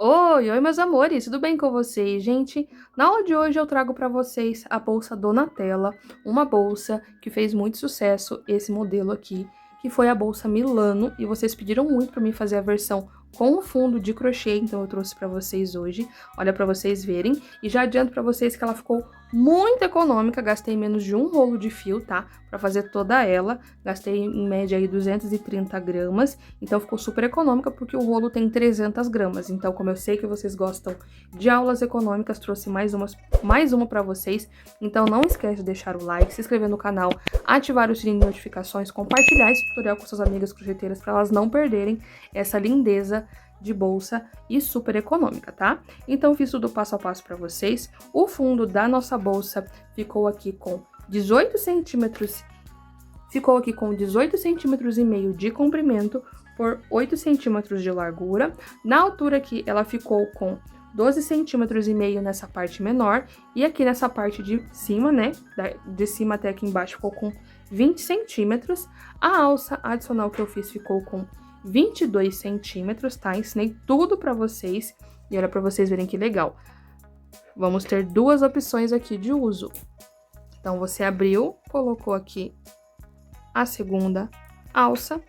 Oi, meus amores, tudo bem com vocês, gente? Na aula de hoje eu trago para vocês a bolsa Donatella, uma bolsa que fez muito sucesso, esse modelo aqui, que foi a bolsa Milano, e vocês pediram muito para mim fazer a versão com o fundo de crochê, então eu trouxe para vocês hoje, olha para vocês verem, e já adianto para vocês que ela ficou muito econômica, gastei menos de um rolo de fio, tá? Para fazer toda ela, gastei em média aí 230 gramas, então ficou super econômica porque o rolo tem 300 gramas. Então, como eu sei que vocês gostam de aulas econômicas, trouxe mais uma para vocês. Então, não esquece de deixar o like, se inscrever no canal, ativar o sininho de notificações, compartilhar esse tutorial com suas amigas crocheteiras para elas não perderem essa lindeza de bolsa e super econômica, tá? Então, fiz tudo passo a passo para vocês. O fundo da nossa bolsa ficou aqui com 18 centímetros, e meio de comprimento por 8 centímetros de largura. Na altura aqui, ela ficou com 12 centímetros e meio nessa parte menor, e aqui nessa parte de cima, né, de cima até aqui embaixo ficou com 20 centímetros. A alça adicional que eu fiz ficou com 22 centímetros, tá? Ensinei tudo pra vocês e olha pra vocês verem que legal. Vamos ter duas opções aqui de uso. Então, você abriu, colocou aqui a segunda alça,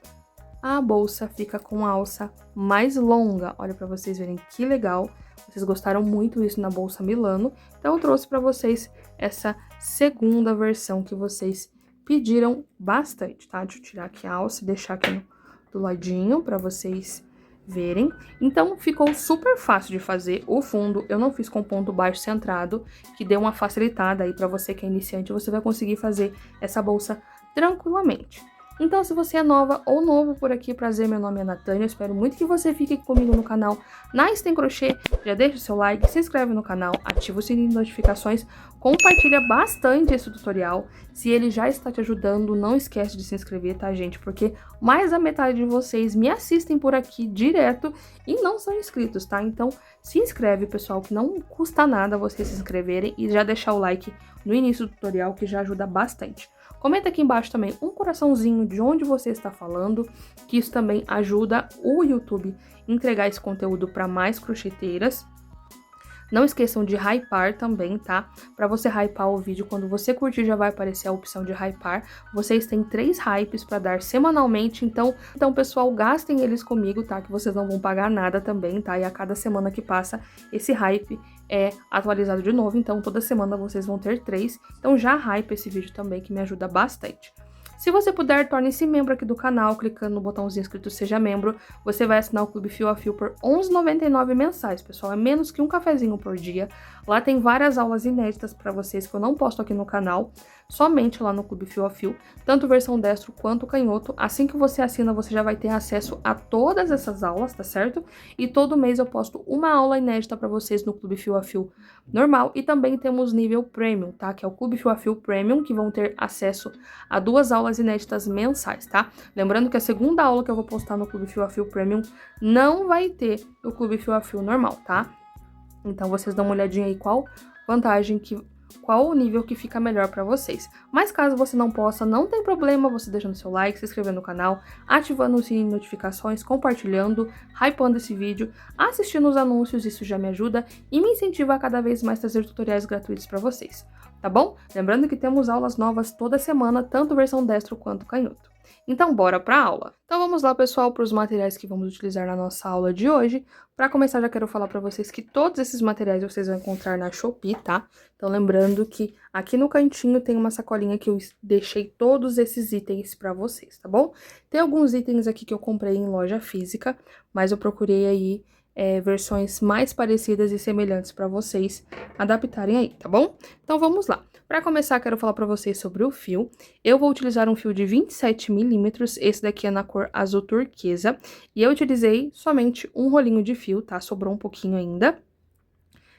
a bolsa fica com a alça mais longa. Olha pra vocês verem que legal. Vocês gostaram muito isso na bolsa Milano, então eu trouxe pra vocês essa segunda versão que vocês pediram bastante, tá? Deixa eu tirar aqui a alça e deixar aqui do ladinho para vocês verem. Então, ficou super fácil de fazer. O fundo eu não fiz com ponto baixo centrado, que deu uma facilitada aí para você que é iniciante, você vai conseguir fazer essa bolsa tranquilamente. Então, se você é nova ou novo por aqui, prazer, meu nome é Natânia, eu espero muito que você fique comigo no canal Nice Tem Crochê, já deixa o seu like, se inscreve no canal, ativa o sininho de notificações, compartilha bastante esse tutorial. Se ele já está te ajudando, não esquece de se inscrever, tá, gente? Porque mais da metade de vocês me assistem por aqui direto e não são inscritos, tá? Então, se inscreve, pessoal, que não custa nada vocês se inscreverem e já deixar o like no início do tutorial, que já ajuda bastante. Comenta aqui embaixo também um coraçãozinho de onde você está falando, que isso também ajuda o YouTube a entregar esse conteúdo para mais crocheteiras. Não esqueçam de hypar também, tá? Para você hypar o vídeo, quando você curtir já vai aparecer a opção de hypar. Vocês têm 3 hypes para dar semanalmente, então pessoal, gastem eles comigo, tá? Que vocês não vão pagar nada também, tá? E a cada semana que passa, esse hype é atualizado de novo, então toda semana vocês vão ter 3. Então já hype esse vídeo também, que me ajuda bastante. Se você puder, torne-se membro aqui do canal, clicando no botãozinho escrito Seja Membro. Você vai assinar o Clube Fio a Fio por R$ 11,99 mensais, pessoal. É menos que um cafezinho por dia. Lá tem várias aulas inéditas para vocês que eu não posto aqui no canal, somente lá no Clube Fio a Fio, tanto versão destro quanto canhoto. Assim que você assina, você já vai ter acesso a todas essas aulas, tá certo? E todo mês eu posto uma aula inédita para vocês no Clube Fio a Fio normal. E também temos nível Premium, tá? Que é o Clube Fio a Fio Premium, que vão ter acesso a 2 aulas inéditas mensais, tá? Lembrando que a segunda aula que eu vou postar no Clube Fio a Fio Premium não vai ter no Clube Fio a Fio normal, tá? Então vocês dão uma olhadinha aí qual o nível que fica melhor para vocês. Mas caso você não possa, não tem problema, você deixando seu like, se inscrevendo no canal, ativando o sininho de notificações, compartilhando, hypando esse vídeo, assistindo os anúncios, isso já me ajuda e me incentiva a cada vez mais trazer tutoriais gratuitos para vocês, tá bom? Lembrando que temos aulas novas toda semana, tanto versão destro quanto canhoto. Então, bora para a aula. Então, vamos lá, pessoal, para os materiais que vamos utilizar na nossa aula de hoje. Para começar, já quero falar para vocês que todos esses materiais vocês vão encontrar na Shopee, tá? Então, lembrando que aqui no cantinho tem uma sacolinha que eu deixei todos esses itens para vocês, tá bom? Tem alguns itens aqui que eu comprei em loja física, mas eu procurei aí versões mais parecidas e semelhantes para vocês adaptarem aí, tá bom? Então, vamos lá. Para começar, quero falar para vocês sobre o fio. Eu vou utilizar um fio de 27 milímetros, esse daqui é na cor azul turquesa, e eu utilizei somente um rolinho de fio, tá? Sobrou um pouquinho ainda.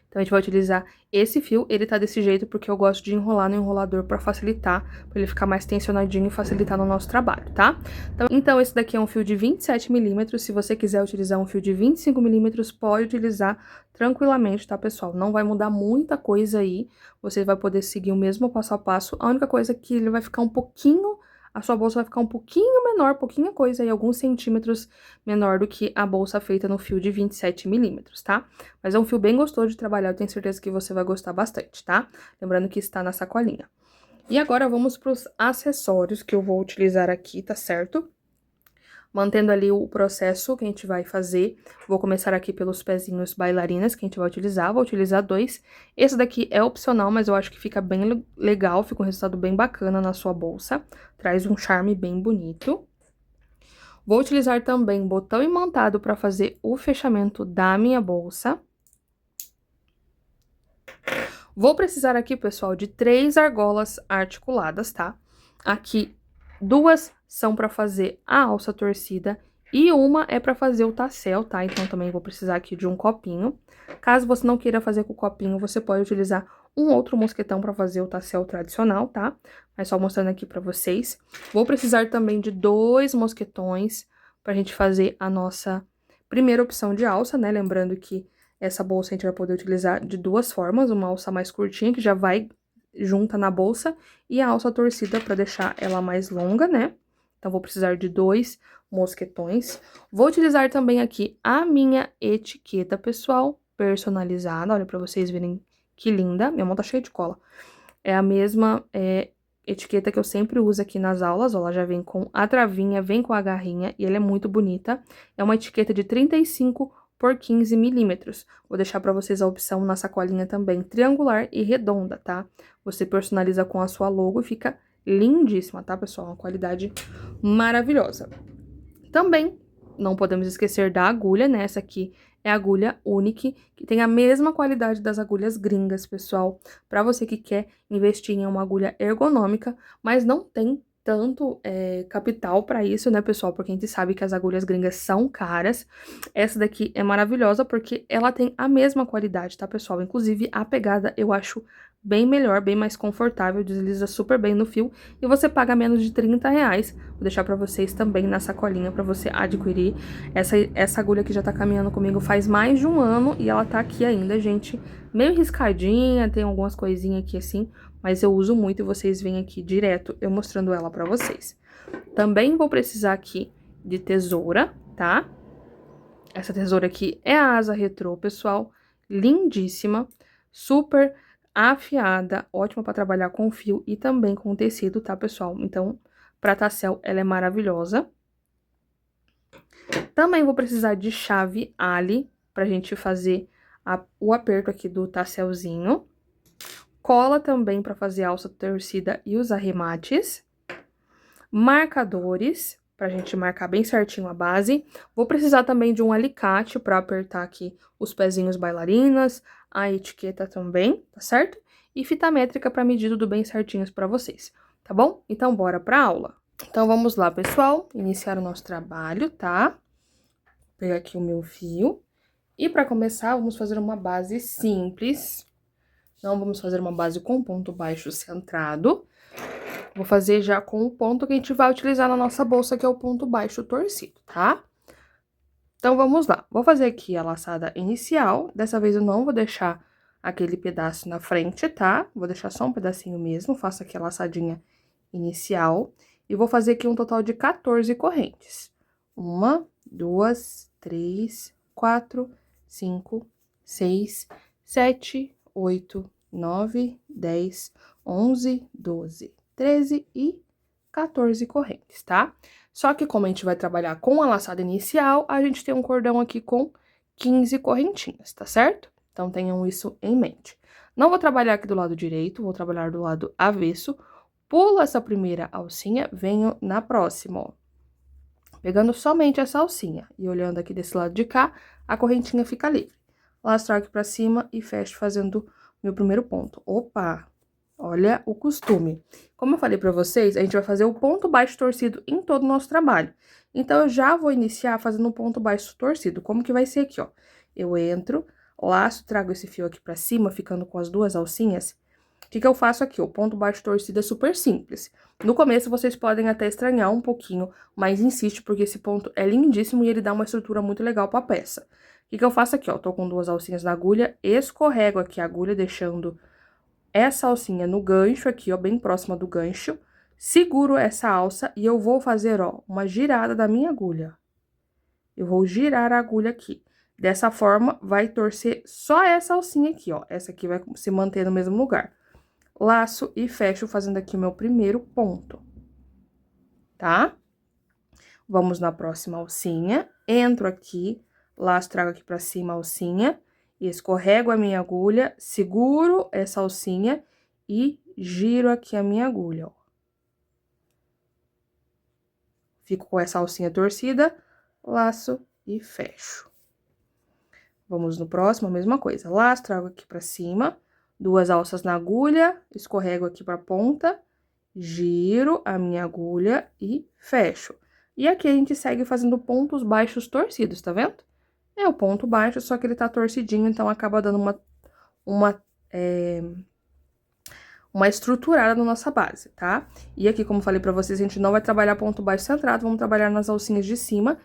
Então, a gente vai utilizar esse fio, ele tá desse jeito porque eu gosto de enrolar no enrolador para facilitar, para ele ficar mais tensionadinho e facilitar no nosso trabalho, tá? Então, esse daqui é um fio de 27 milímetros, se você quiser utilizar um fio de 25 milímetros, pode utilizar tranquilamente, tá, pessoal? Não vai mudar muita coisa aí, você vai poder seguir o mesmo passo a passo, a única coisa é que ele vai ficar um pouquinho a sua bolsa vai ficar um pouquinho menor, pouquinha coisa, aí alguns centímetros menor do que a bolsa feita no fio de 27 milímetros, tá? Mas é um fio bem gostoso de trabalhar, eu tenho certeza que você vai gostar bastante, tá? Lembrando que está na sacolinha. E agora vamos para os acessórios que eu vou utilizar aqui, tá certo? Mantendo ali o processo que a gente vai fazer, vou começar aqui pelos pezinhos bailarinas que a gente vai utilizar, vou utilizar 2. Esse daqui é opcional, mas eu acho que fica bem legal, fica um resultado bem bacana na sua bolsa, traz um charme bem bonito. Vou utilizar também botão imantado para fazer o fechamento da minha bolsa. Vou precisar aqui, pessoal, de 3 argolas articuladas, tá? Aqui, 2 são para fazer a alça torcida e uma é para fazer o tassel, tá? Então, também vou precisar aqui de um copinho. Caso você não queira fazer com o copinho, você pode utilizar um outro mosquetão para fazer o tassel tradicional, tá? Mas só mostrando aqui para vocês. Vou precisar também de 2 mosquetões pra gente fazer a nossa primeira opção de alça, né? Lembrando que essa bolsa a gente vai poder utilizar de 2 formas, uma alça mais curtinha, que já vai junta na bolsa, e a alça torcida para deixar ela mais longa, né? Então, vou precisar de 2 mosquetões. Vou utilizar também aqui a minha etiqueta, pessoal, personalizada. Olha, para vocês verem que linda. Minha mão tá cheia de cola. É a mesma etiqueta que eu sempre uso aqui nas aulas. Ó, ela já vem com a travinha, vem com a garrinha, e ela é muito bonita. É uma etiqueta de 35 por 15 milímetros. Vou deixar para vocês a opção na sacolinha também, triangular e redonda, tá? Você personaliza com a sua logo e fica lindíssima, tá, pessoal? Uma qualidade maravilhosa. Também, não podemos esquecer da agulha, né? Essa aqui é a agulha Unique, que tem a mesma qualidade das agulhas gringas, pessoal. Para você que quer investir em uma agulha ergonômica, mas não tem tanto capital para isso, né, pessoal? Porque a gente sabe que as agulhas gringas são caras. Essa daqui é maravilhosa porque ela tem a mesma qualidade, tá, pessoal? Inclusive, a pegada eu acho bem melhor, bem mais confortável, desliza super bem no fio e você paga menos de 30 reais. Vou deixar pra vocês também na sacolinha pra você adquirir. Essa agulha que já tá caminhando comigo faz mais de um ano e ela tá aqui ainda, gente. Meio riscadinha, tem algumas coisinhas aqui assim, mas eu uso muito e vocês veem aqui direto eu mostrando ela pra vocês. Também vou precisar aqui de tesoura, tá? Essa tesoura aqui é a asa retrô, pessoal, lindíssima, super afiada, ótima para trabalhar com fio e também com tecido, tá, pessoal? Então, para tassel, ela é maravilhosa. Também vou precisar de chave Ali pra gente fazer o aperto aqui do tasselzinho. Cola também para fazer a alça torcida e os arremates. Marcadores, pra gente marcar bem certinho a base. Vou precisar também de um alicate para apertar aqui os pezinhos bailarinas, a etiqueta também, tá certo? E fita métrica para medir tudo bem certinhos para vocês, tá bom? Então, bora pra aula. Então, vamos lá, pessoal, iniciar o nosso trabalho, tá? Vou pegar aqui o meu fio. E para começar, vamos fazer uma base simples. Não vamos fazer uma base com ponto baixo centrado. Vou fazer já com o ponto que a gente vai utilizar na nossa bolsa, que é o ponto baixo torcido, tá? Então, vamos lá. Vou fazer aqui a laçada inicial. Dessa vez eu não vou deixar aquele pedaço na frente, tá? Vou deixar só um pedacinho mesmo. Faço aqui a laçadinha inicial. E vou fazer aqui um total de 14 correntes. 1, 2, 3, 4, 5, 6, 7, 8, 9, 10, 11, 12, 13 e 14 correntes, tá? Só que como a gente vai trabalhar com a laçada inicial, a gente tem um cordão aqui com 15 correntinhas, tá certo? Então, tenham isso em mente. Não vou trabalhar aqui do lado direito, vou trabalhar do lado avesso. Pulo essa primeira alcinha, venho na próxima, ó. Pegando somente essa alcinha e olhando aqui desse lado de cá, a correntinha fica livre. Lastro aqui pra cima e fecho fazendo meu primeiro ponto. Opa! Olha o costume. Como eu falei pra vocês, a gente vai fazer o ponto baixo torcido em todo o nosso trabalho. Então, eu já vou iniciar fazendo um ponto baixo torcido. Como que vai ser aqui, ó? Eu entro, laço, trago esse fio aqui pra cima, ficando com as 2 alcinhas. O que eu faço aqui? O ponto baixo torcido é super simples. No começo, vocês podem até estranhar um pouquinho, mas insiste, porque esse ponto é lindíssimo e ele dá uma estrutura muito legal pra peça. O que eu faço aqui, ó? Tô com 2 alcinhas na agulha, escorrego aqui a agulha, deixando essa alcinha no gancho aqui, ó, bem próxima do gancho. seguro essa alça e eu vou fazer, ó, uma girada da minha agulha. Eu vou girar a agulha aqui. Dessa forma, vai torcer só essa alcinha aqui, ó. Essa aqui vai se manter no mesmo lugar. Laço e fecho fazendo aqui o meu primeiro ponto, tá? Vamos na próxima alcinha, entro aqui, laço, trago aqui pra cima a alcinha, escorrego a minha agulha, seguro essa alcinha e giro aqui a minha agulha, ó. Fico com essa alcinha torcida, laço e fecho. Vamos no próximo, a mesma coisa. Laço, trago aqui pra cima, 2 alças na agulha, escorrego aqui pra ponta, giro a minha agulha e fecho. E aqui a gente segue fazendo pontos baixos torcidos, tá vendo? É o ponto baixo, só que ele tá torcidinho, então acaba dando uma estruturada na nossa base, tá? E aqui, como falei pra vocês, a gente não vai trabalhar ponto baixo centrado, vamos trabalhar nas alcinhas de cima.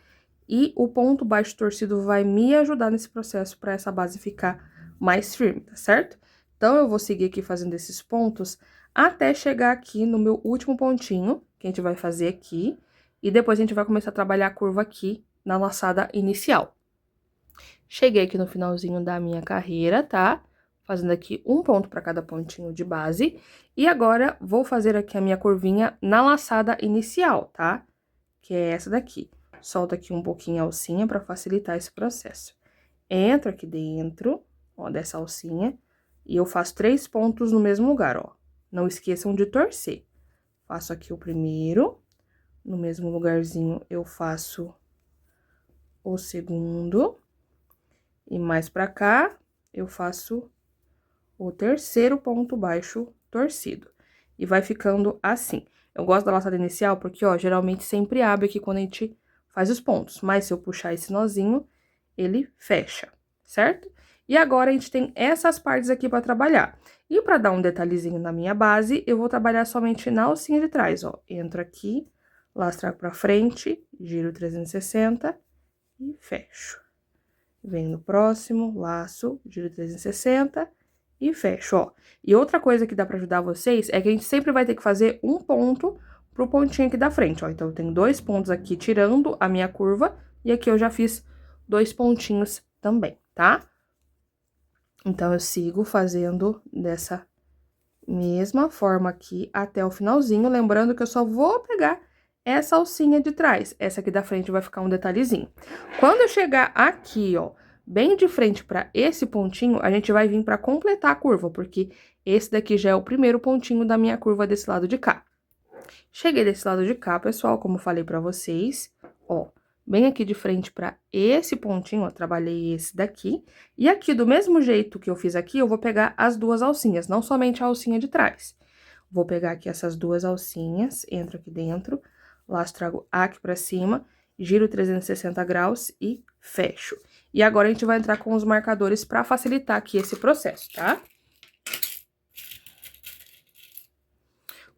E o ponto baixo torcido vai me ajudar nesse processo pra essa base ficar mais firme, tá certo? Então, eu vou seguir aqui fazendo esses pontos até chegar aqui no meu último pontinho, que a gente vai fazer aqui. E depois a gente vai começar a trabalhar a curva aqui na laçada inicial. Cheguei aqui no finalzinho da minha carreira, tá? Fazendo aqui um ponto para cada pontinho de base. E agora, vou fazer aqui a minha curvinha na laçada inicial, tá? Que é essa daqui. Solto aqui um pouquinho a alcinha para facilitar esse processo. Entro aqui dentro, ó, dessa alcinha. E eu faço 3 pontos no mesmo lugar, ó. Não esqueçam de torcer. Faço aqui o primeiro. No mesmo lugarzinho, eu faço o segundo. E mais pra cá, eu faço o terceiro ponto baixo torcido. E vai ficando assim. Eu gosto da laçada inicial porque, ó, geralmente sempre abre aqui quando a gente faz os pontos. Mas se eu puxar esse nozinho, ele fecha, certo? E agora, a gente tem essas partes aqui pra trabalhar. E pra dar um detalhezinho na minha base, eu vou trabalhar somente na alcinha de trás, ó. Entro aqui, laço, trago pra frente, giro 360 e fecho. Venho no próximo, laço, giro 360 e fecho, ó. E outra coisa que dá pra ajudar vocês é que a gente sempre vai ter que fazer um ponto pro pontinho aqui da frente, ó. Então, eu tenho 2 pontos aqui tirando a minha curva e aqui eu já fiz 2 pontinhos também, tá? Então, eu sigo fazendo dessa mesma forma aqui até o finalzinho, lembrando que eu só vou pegar essa alcinha de trás. Essa aqui da frente vai ficar um detalhezinho. Quando eu chegar aqui, ó, bem de frente pra esse pontinho, a gente vai vir pra completar a curva, porque esse daqui já é o primeiro pontinho da minha curva desse lado de cá. Cheguei desse lado de cá, pessoal, como eu falei pra vocês, ó, bem aqui de frente pra esse pontinho, ó, trabalhei esse daqui. E aqui, do mesmo jeito que eu fiz aqui, eu vou pegar as 2 alcinhas, não somente a alcinha de trás. Vou pegar aqui essas 2 alcinhas, entro aqui dentro, laço, trago aqui pra cima, giro 360 graus e fecho. E agora, a gente vai entrar com os marcadores pra facilitar aqui esse processo, tá?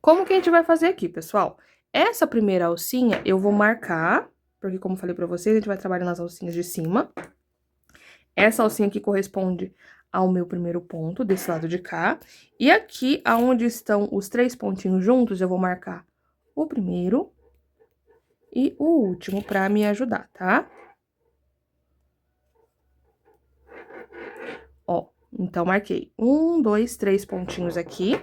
Como que a gente vai fazer aqui, pessoal? Essa primeira alcinha, eu vou marcar, porque como eu falei pra vocês, a gente vai trabalhar nas alcinhas de cima. Essa alcinha aqui corresponde ao meu primeiro ponto, desse lado de cá. E aqui, aonde estão os 3 pontinhos juntos, eu vou marcar o primeiro e o último pra me ajudar, tá? Ó, então, marquei 1, 2, 3 pontinhos aqui.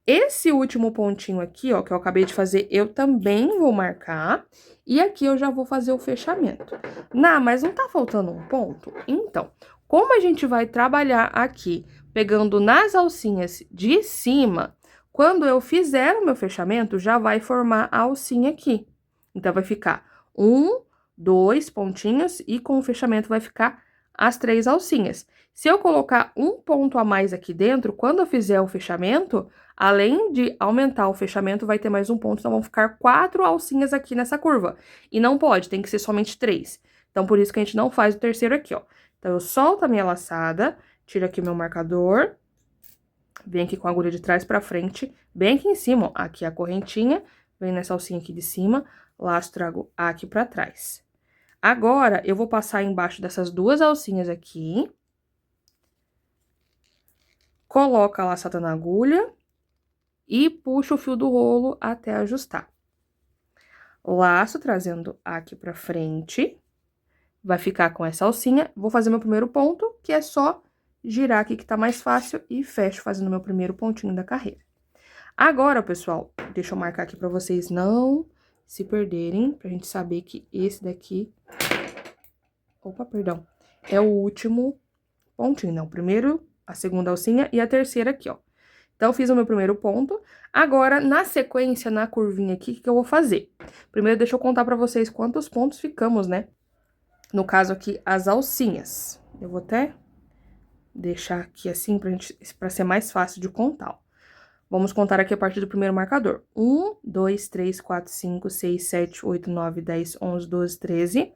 Esse último pontinho aqui, ó, que eu acabei de fazer, eu também vou marcar. E aqui eu já vou fazer o fechamento. Mas não tá faltando um ponto? Então, como a gente vai trabalhar aqui, pegando nas alcinhas de cima, quando eu fizer o meu fechamento, já vai formar a alcinha aqui. Então, vai ficar 1, 2 pontinhos e com o fechamento vai ficar as 3 alcinhas. Se eu colocar um ponto a mais aqui dentro, quando eu fizer o fechamento, além de aumentar o fechamento, vai ter mais um ponto, então vão ficar 4 alcinhas aqui nessa curva. E não pode, tem que ser somente 3. Então, por isso que a gente não faz o terceiro aqui, ó. Então, eu solto a minha laçada, tiro aqui meu marcador, venho aqui com a agulha de trás pra frente, bem aqui em cima, ó, aqui a correntinha, venho nessa alcinha aqui de cima, laço, trago aqui pra trás. Agora, eu vou passar embaixo dessas 2 alcinhas aqui, coloco a laçada na agulha, e puxo o fio do rolo até ajustar. Laço trazendo aqui pra frente, vai ficar com essa alcinha. Vou fazer meu primeiro ponto, que é só girar aqui que tá mais fácil, e fecho fazendo meu primeiro pontinho da carreira. Agora, pessoal, deixa eu marcar aqui pra vocês não se perderem, pra gente saber que esse daqui... Opa, perdão. É o último pontinho, né? O primeiro, a segunda alcinha e a terceira aqui, ó. Então, fiz o meu primeiro ponto. Agora, na sequência, na curvinha aqui, o que eu vou fazer? Primeiro, deixa eu contar pra vocês quantos pontos ficamos, né? No caso aqui, as alcinhas. Eu vou até deixar aqui assim pra ser mais fácil de contar, ó. Vamos contar aqui a partir do primeiro marcador. 1, 2, 3, 4, 5, 6, 7, 8, 9, 10, 11, 12, 13...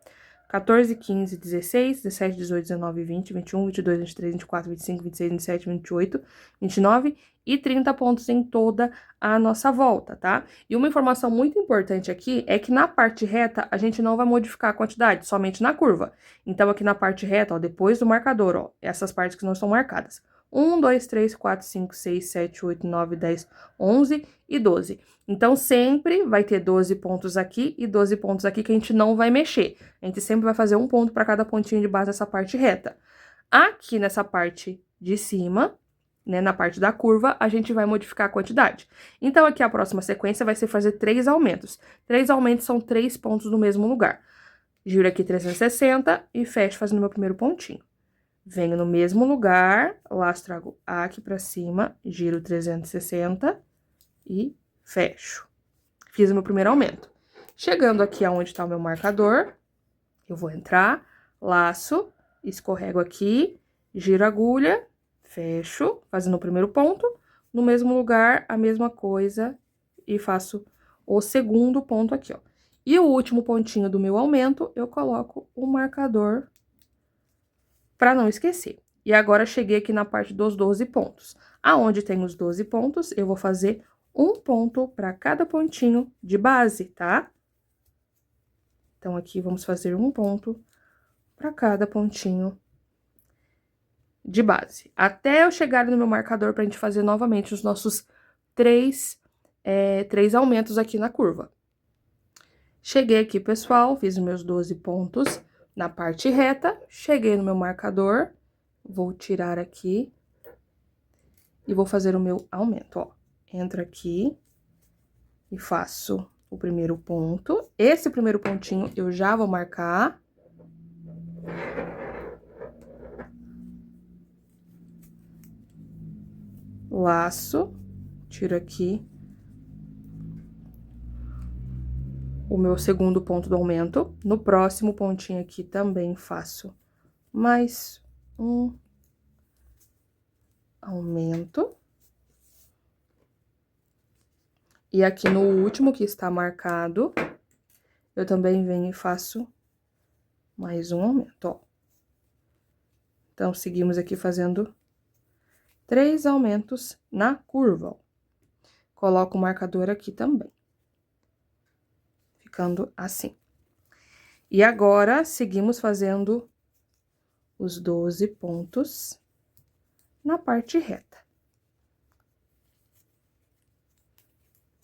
14, 15, 16, 17, 18, 19, 20, 21, 22, 23, 24, 25, 26, 27, 28, 29 e 30 pontos em toda a nossa volta, tá? E uma informação muito importante aqui é que na parte reta a gente não vai modificar a quantidade, somente na curva. Então, aqui na parte reta, ó, depois do marcador, ó, essas partes que não estão marcadas. 1, 2, 3, 4, 5, 6, 7, 8, 9, 10, 11 e 12. Então, sempre vai ter 12 pontos aqui e 12 pontos aqui que a gente não vai mexer. A gente sempre vai fazer um ponto para cada pontinho de base dessa parte reta. Aqui nessa parte de cima, né, na parte da curva, a gente vai modificar a quantidade. Então, aqui a próxima sequência vai ser fazer 3 aumentos. 3 aumentos são 3 pontos no mesmo lugar. Giro aqui 360 e fecho fazendo meu primeiro pontinho. Venho no mesmo lugar, laço, trago aqui pra cima, giro 360 e fecho. Fiz o meu primeiro aumento. Chegando aqui aonde tá o meu marcador, eu vou entrar, laço, escorrego aqui, giro a agulha, fecho, fazendo o primeiro ponto. No mesmo lugar, a mesma coisa, e faço o segundo ponto aqui, ó. E o último pontinho do meu aumento, eu coloco o marcador para não esquecer. E agora, cheguei aqui na parte dos 12 pontos. Aonde tem os 12 pontos, eu vou fazer um ponto para cada pontinho de base, tá? Então, aqui, vamos fazer um ponto para cada pontinho de base. Até eu chegar no meu marcador pra gente fazer novamente os nossos três aumentos aqui na curva. Cheguei aqui, pessoal, fiz os meus 12 pontos na parte reta, cheguei no meu marcador, vou tirar aqui e vou fazer o meu aumento, ó. Entro aqui e faço o primeiro ponto. Esse primeiro pontinho eu já vou marcar. Laço, tiro aqui o meu segundo ponto do aumento. No próximo pontinho aqui também faço mais um aumento. E aqui no último que está marcado, eu também venho e faço mais um aumento, ó. Então, seguimos aqui fazendo 3 aumentos na curva, ó. Coloco o marcador aqui também. Ficando assim. E agora, seguimos fazendo os 12 pontos na parte reta.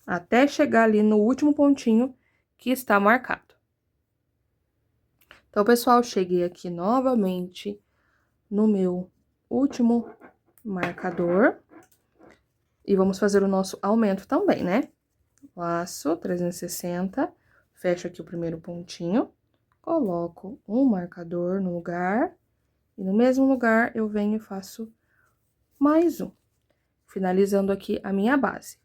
Até chegar ali no último pontinho que está marcado. Então, pessoal, cheguei aqui novamente no meu último marcador. E vamos fazer o nosso aumento também, né? Laço 360, fecho aqui o primeiro pontinho, coloco um marcador no lugar, e no mesmo lugar eu venho e faço mais um, finalizando aqui a minha base.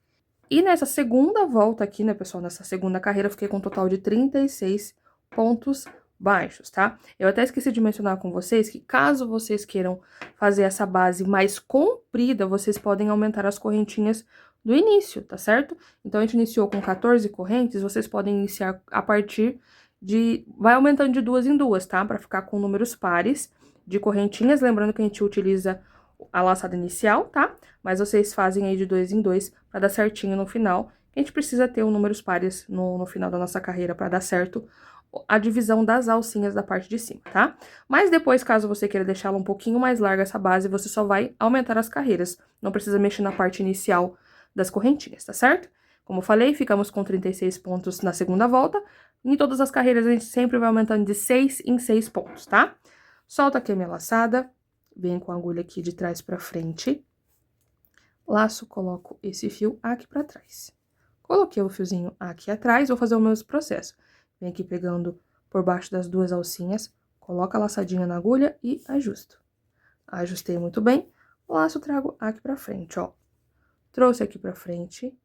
E nessa segunda volta aqui, né, pessoal, nessa segunda carreira, eu fiquei com um total de 36 pontos baixos, tá? Eu até esqueci de mencionar com vocês que caso vocês queiram fazer essa base mais comprida, vocês podem aumentar as correntinhas do início, tá certo? Então, a gente iniciou com 14 correntes, vocês podem iniciar a partir de... Vai aumentando de 2 em 2, tá? Pra ficar com números pares de correntinhas, lembrando que a gente utiliza a laçada inicial, tá? Mas vocês fazem aí de 2 em 2 pra dar certinho no final. A gente precisa ter números pares no final da nossa carreira pra dar certo a divisão das alcinhas da parte de cima, tá? Mas depois, caso você queira deixar ela um pouquinho mais larga essa base, você só vai aumentar as carreiras. Não precisa mexer na parte inicial das correntinhas, tá certo? Como eu falei, ficamos com 36 pontos na segunda volta. Em todas as carreiras, a gente sempre vai aumentando de 6 em 6 pontos, tá? Solta aqui a minha laçada, venho com a agulha aqui de trás pra frente. Laço, coloco esse fio aqui pra trás. Coloquei o fiozinho aqui atrás, vou fazer o mesmo processo. Venho aqui pegando por baixo das duas alcinhas, coloco a laçadinha na agulha e ajusto. Ajustei muito bem, o laço trago aqui pra frente, ó. Trouxe aqui pra frente.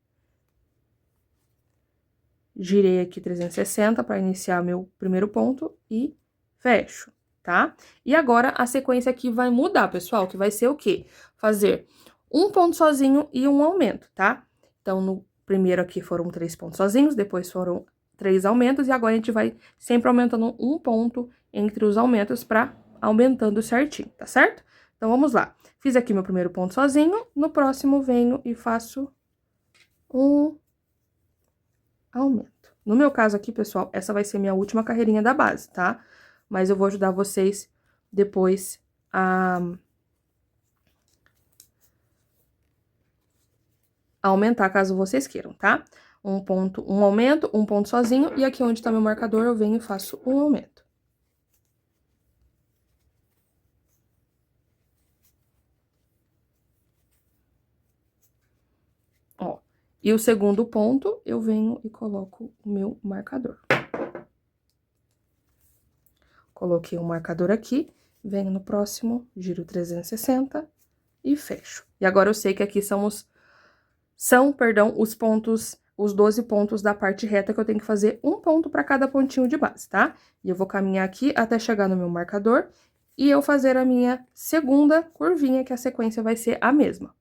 Girei aqui 360 para iniciar meu primeiro ponto e fecho, tá? E agora a sequência aqui vai mudar, pessoal, que vai ser o quê? Fazer um ponto sozinho e um aumento, tá? Então, no primeiro aqui foram 3 pontos sozinhos, depois foram 3 aumentos, e agora a gente vai sempre aumentando um ponto entre os aumentos para aumentando certinho, tá certo? Então, vamos lá. Fiz aqui meu primeiro ponto sozinho, no próximo venho e faço um aumento. No meu caso aqui, pessoal, essa vai ser minha última carreirinha da base, tá? Mas eu vou ajudar vocês depois a aumentar, caso vocês queiram, tá? Um ponto, um aumento, um ponto sozinho, e aqui onde tá meu marcador, eu venho e faço um aumento. Ó, e o segundo ponto, eu venho e coloco o meu marcador. Coloquei o marcador aqui, venho no próximo, giro 360 e fecho. E agora eu sei que aqui são os pontos, os 12 pontos da parte reta, que eu tenho que fazer um ponto para cada pontinho de base, tá? E eu vou caminhar aqui até chegar no meu marcador e eu fazer a minha segunda curvinha, que a sequência vai ser a mesma.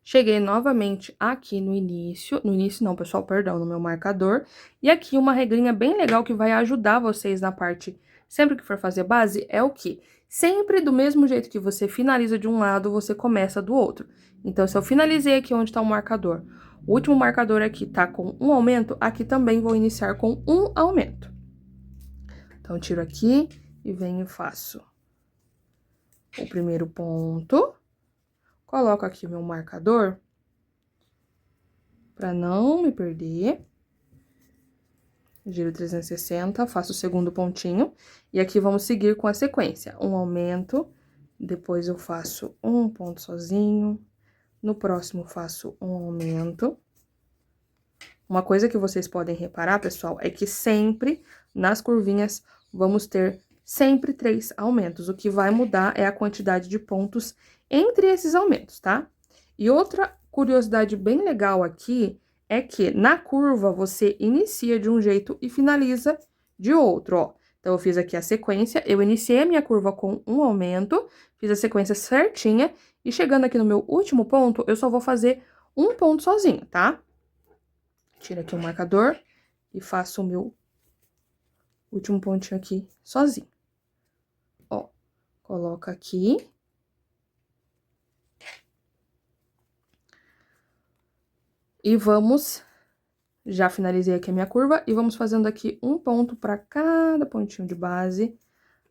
Cheguei novamente aqui no início não, pessoal, perdão, no meu marcador. E aqui uma regrinha bem legal que vai ajudar vocês na parte, sempre que for fazer base, é o quê? Sempre do mesmo jeito que você finaliza de um lado, você começa do outro. Então, se eu finalizei aqui onde tá o marcador, o último marcador aqui tá com um aumento, aqui também vou iniciar com um aumento. Então, tiro aqui e venho e faço o primeiro ponto. Coloco aqui o meu marcador, para não me perder. Giro 360, faço o segundo pontinho. E aqui vamos seguir com a sequência. Um aumento, depois eu faço um ponto sozinho. No próximo, faço um aumento. Uma coisa que vocês podem reparar, pessoal, é que sempre nas curvinhas vamos ter sempre 3 aumentos. O que vai mudar é a quantidade de pontos entre esses aumentos, tá? E outra curiosidade bem legal aqui é que na curva você inicia de um jeito e finaliza de outro, ó. Então, eu fiz aqui a sequência, eu iniciei a minha curva com um aumento, fiz a sequência certinha, e chegando aqui no meu último ponto, eu só vou fazer um ponto sozinho, tá? Tiro aqui o marcador e faço o meu último pontinho aqui sozinho. Ó, coloca aqui. E vamos, já finalizei aqui a minha curva, e vamos fazendo aqui um ponto para cada pontinho de base,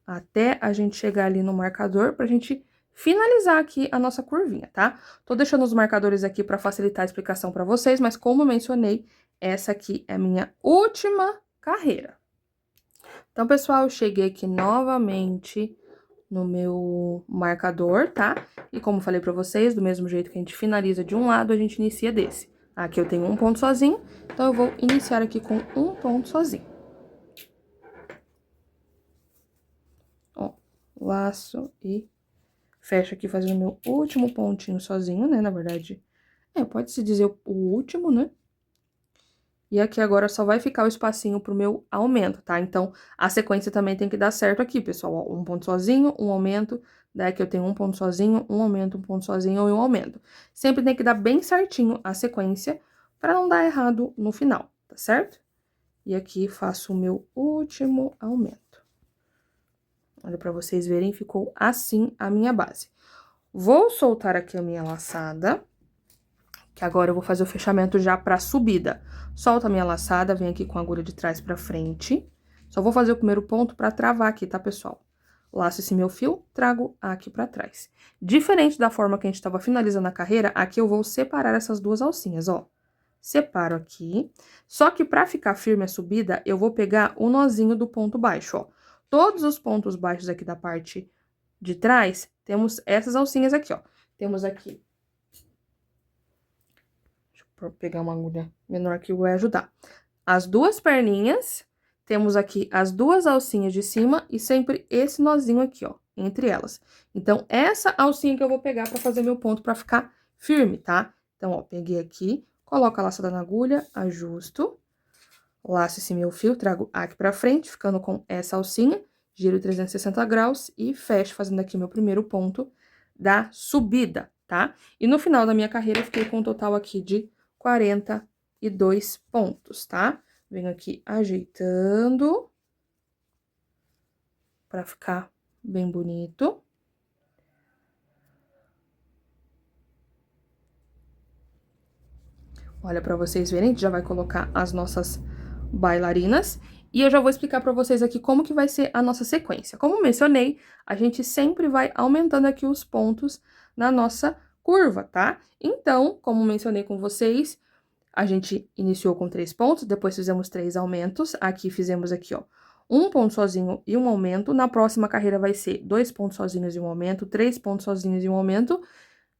até a gente chegar ali no marcador, pra gente finalizar aqui a nossa curvinha, tá? Tô deixando os marcadores aqui para facilitar a explicação para vocês, mas como eu mencionei, essa aqui é a minha última carreira. Então, pessoal, eu cheguei aqui novamente no meu marcador, tá? E como falei pra vocês, do mesmo jeito que a gente finaliza de um lado, a gente inicia desse. Aqui eu tenho um ponto sozinho, então eu vou iniciar aqui com um ponto sozinho. Ó, laço e fecho aqui fazendo meu último pontinho sozinho, né, na verdade. Pode-se dizer o último, né? E aqui agora só vai ficar o espacinho pro meu aumento, tá? Então, a sequência também tem que dar certo aqui, pessoal. Ó, um ponto sozinho, um aumento, daí aqui eu tenho um ponto sozinho, um aumento, um ponto sozinho e um aumento. Sempre tem que dar bem certinho a sequência para não dar errado no final, tá certo? E aqui faço o meu último aumento. Olha, para vocês verem, ficou assim a minha base. Vou soltar aqui a minha laçada, que agora eu vou fazer o fechamento já pra subida. Solta a minha laçada, venho aqui com a agulha de trás pra frente. Só vou fazer o primeiro ponto pra travar aqui, tá, pessoal? laço esse meu fio, trago aqui pra trás. Diferente da forma que a gente tava finalizando a carreira, aqui eu vou separar essas duas alcinhas, ó. Separo aqui. Só que pra ficar firme a subida, eu vou pegar o nozinho do ponto baixo, ó. Todos os pontos baixos aqui da parte de trás, temos essas alcinhas aqui, ó. Temos aqui. Deixa eu pegar uma agulha menor que vai ajudar. As duas perninhas, temos aqui as duas alcinhas de cima e sempre esse nozinho aqui, ó, entre elas. Então, essa alcinha que eu vou pegar pra fazer meu ponto pra ficar firme, tá? Então, ó, peguei aqui, coloco a laçada na agulha, ajusto, laço esse meu fio, trago aqui pra frente, ficando com essa alcinha, giro 360 graus e fecho, fazendo aqui meu primeiro ponto da subida, tá? E no final da minha carreira, eu fiquei com um total aqui de 42 pontos, tá? Venho aqui ajeitando pra ficar bem bonito. Olha, pra vocês verem, a gente já vai colocar as nossas bailarinas. E eu já vou explicar pra vocês aqui como que vai ser a nossa sequência. Como mencionei, a gente sempre vai aumentando aqui os pontos na nossa curva, tá? Então, como mencionei com vocês, a gente iniciou com 3 pontos, depois fizemos 3 aumentos. Aqui fizemos aqui, ó, um ponto sozinho e um aumento. Na próxima carreira vai ser 2 pontos sozinhos e um aumento, 3 pontos sozinhos e um aumento,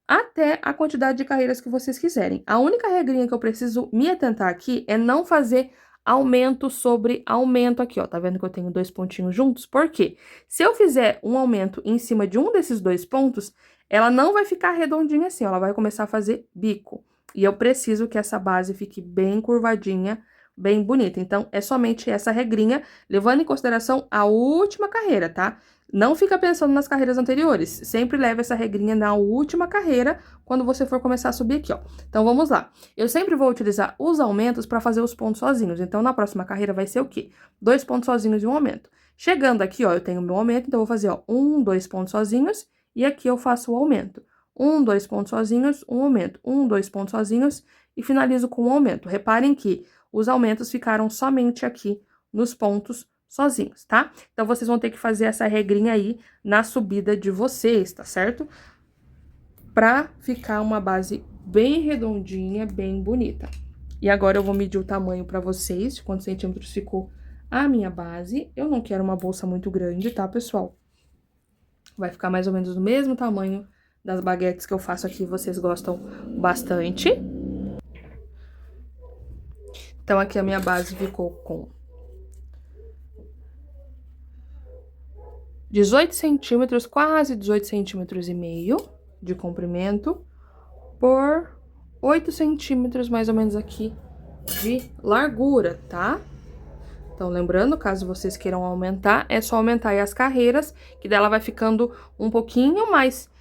até a quantidade de carreiras que vocês quiserem. A única regrinha que eu preciso me atentar aqui é não fazer aumento sobre aumento aqui, ó. Tá vendo que eu tenho 2 pontinhos juntos? Por quê? Se eu fizer um aumento em cima de um desses 2 pontos, ela não vai ficar redondinha assim, ó, ela vai começar a fazer bico. E eu preciso que essa base fique bem curvadinha, bem bonita. Então, é somente essa regrinha, levando em consideração a última carreira, tá? Não fica pensando nas carreiras anteriores, sempre leva essa regrinha na última carreira, quando você for começar a subir aqui, ó. Então, vamos lá. Eu sempre vou utilizar os aumentos para fazer os pontos sozinhos. Então, na próxima carreira vai ser o quê? 2 pontos sozinhos e um aumento. Chegando aqui, ó, eu tenho o meu aumento, então eu vou fazer, ó, 1, 2 pontos sozinhos, e aqui eu faço o aumento. 1, 2 pontos sozinhos, um aumento. 1, 2 pontos sozinhos, e finalizo com um aumento. Reparem que os aumentos ficaram somente aqui nos pontos sozinhos, tá? Então, vocês vão ter que fazer essa regrinha aí na subida de vocês, tá certo? Pra ficar uma base bem redondinha, bem bonita. E agora eu vou medir o tamanho pra vocês, de quantos centímetros ficou a minha base. Eu não quero uma bolsa muito grande, tá, pessoal? Vai ficar mais ou menos do mesmo tamanho das baguetes que eu faço aqui, vocês gostam bastante. Então, aqui a minha base ficou com 18 centímetros, quase 18 centímetros e meio de comprimento, por 8 centímetros, mais ou menos aqui, de largura, tá? Então, lembrando, caso vocês queiram aumentar, é só aumentar aí as carreiras, que dela vai ficando um pouquinho mais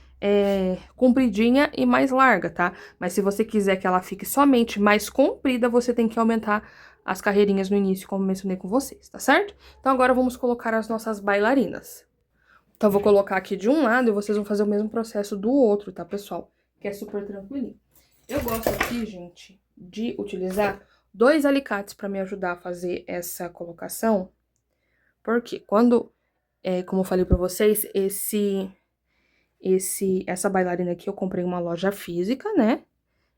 compridinha e mais larga, tá? Mas se você quiser que ela fique somente mais comprida, você tem que aumentar as carreirinhas no início, como mencionei com vocês, tá certo? Então, agora vamos colocar as nossas bailarinas. Então, eu vou colocar aqui de um lado e vocês vão fazer o mesmo processo do outro, tá, pessoal? Que é super tranquilinho. Eu gosto aqui, gente, de utilizar 2 alicates para me ajudar a fazer essa colocação. Porque quando, como eu falei pra vocês, essa bailarina aqui eu comprei em uma loja física, né?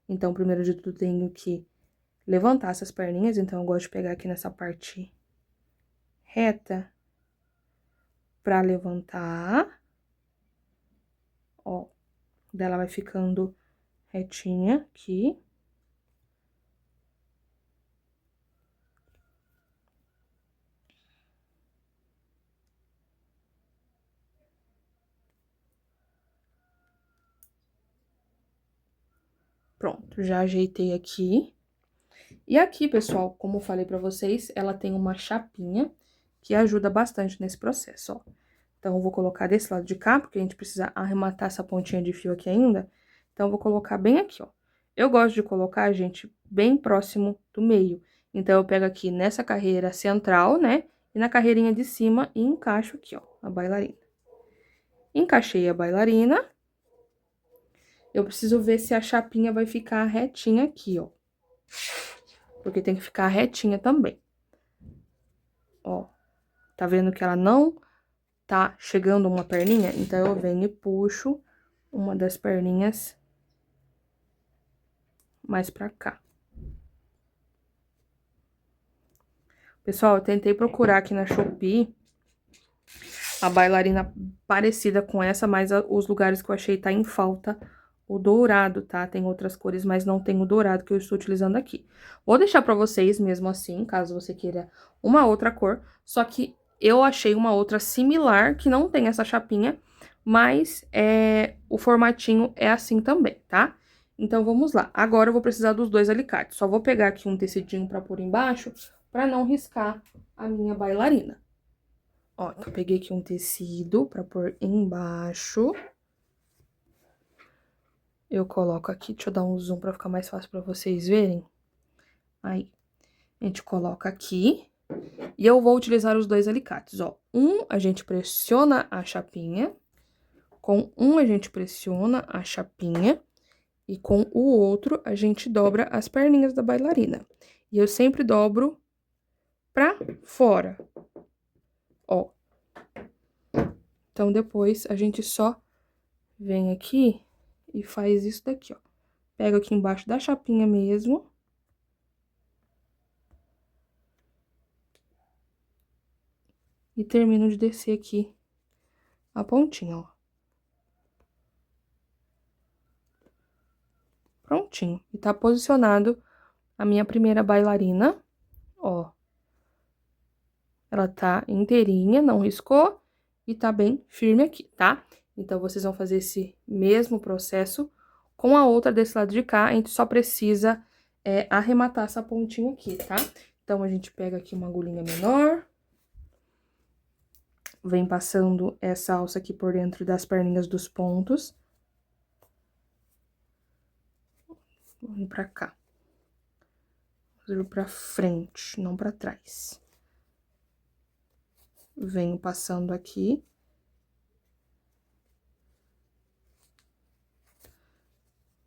Então, primeiro de tudo, tenho que levantar essas perninhas. Então, eu gosto de pegar aqui nessa parte reta pra levantar. Ó, dela vai ficando retinha aqui. Pronto, já ajeitei aqui. E aqui, pessoal, como eu falei pra vocês, ela tem uma chapinha que ajuda bastante nesse processo, ó. Então, eu vou colocar desse lado de cá, porque a gente precisa arrematar essa pontinha de fio aqui ainda. Então, eu vou colocar bem aqui, ó. Eu gosto de colocar, gente, bem próximo do meio. Então, eu pego aqui nessa carreira central, né? E na carreirinha de cima e encaixo aqui, ó, a bailarina. Encaixei a bailarina. Eu preciso ver se a chapinha vai ficar retinha aqui, ó. Porque tem que ficar retinha também. Ó, tá vendo que ela não tá chegando uma perninha, então eu venho e puxo uma das perninhas mais pra cá. Pessoal, eu tentei procurar aqui na Shopee a bailarina parecida com essa, mas os lugares que eu achei tá em falta o dourado, tá? Tem outras cores, mas não tem o dourado que eu estou utilizando aqui. Vou deixar pra vocês mesmo assim, caso você queira uma outra cor, só que eu achei uma outra similar, que não tem essa chapinha, mas o formatinho é assim também, tá? Então, vamos lá. Agora eu vou precisar dos dois alicates. Só vou pegar aqui um tecidinho pra pôr embaixo, pra não riscar a minha bailarina. Ó, então, peguei aqui um tecido pra pôr embaixo. Eu coloco aqui, deixa eu dar um zoom pra ficar mais fácil pra vocês verem. Aí, a gente coloca aqui. E eu vou utilizar os dois alicates, ó. A gente pressiona a chapinha. Com a gente pressiona a chapinha. E com o outro, a gente dobra as perninhas da bailarina. E eu sempre dobro pra fora, ó. Então, depois, a gente só vem aqui e faz isso daqui, ó. Pego aqui embaixo da chapinha mesmo. E termino de descer aqui a pontinha, ó. Prontinho. E tá posicionado a minha primeira bailarina, ó. Ela tá inteirinha, não riscou e tá bem firme aqui, tá? Então, vocês vão fazer esse mesmo processo com a outra desse lado de cá. A gente só precisa arrematar essa pontinha aqui, tá? Então, a gente pega aqui uma agulhinha menor. Vem passando essa alça aqui por dentro das perninhas dos pontos. Vem pra cá. Vou pra frente, não pra trás. Venho passando aqui.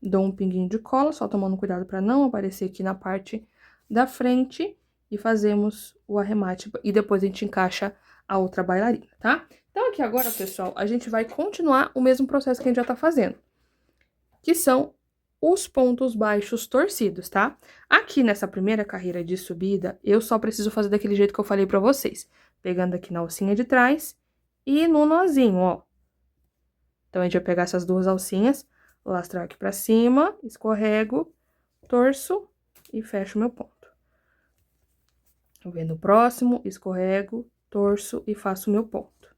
Dou um pinguinho de cola, só tomando cuidado pra não aparecer aqui na parte da frente. E fazemos o arremate. E depois a gente encaixa a outra bailarina, tá? Então, aqui agora, pessoal, a gente vai continuar o mesmo processo que a gente já tá fazendo. Que são os pontos baixos torcidos, tá? Aqui nessa primeira carreira de subida, eu só preciso fazer daquele jeito que eu falei pra vocês. Pegando aqui na alcinha de trás e no nozinho, ó. Então, a gente vai pegar essas duas alcinhas, lastrar aqui pra cima, escorrego, torço e fecho o meu ponto. Vem no próximo, escorrego, torço e faço o meu ponto.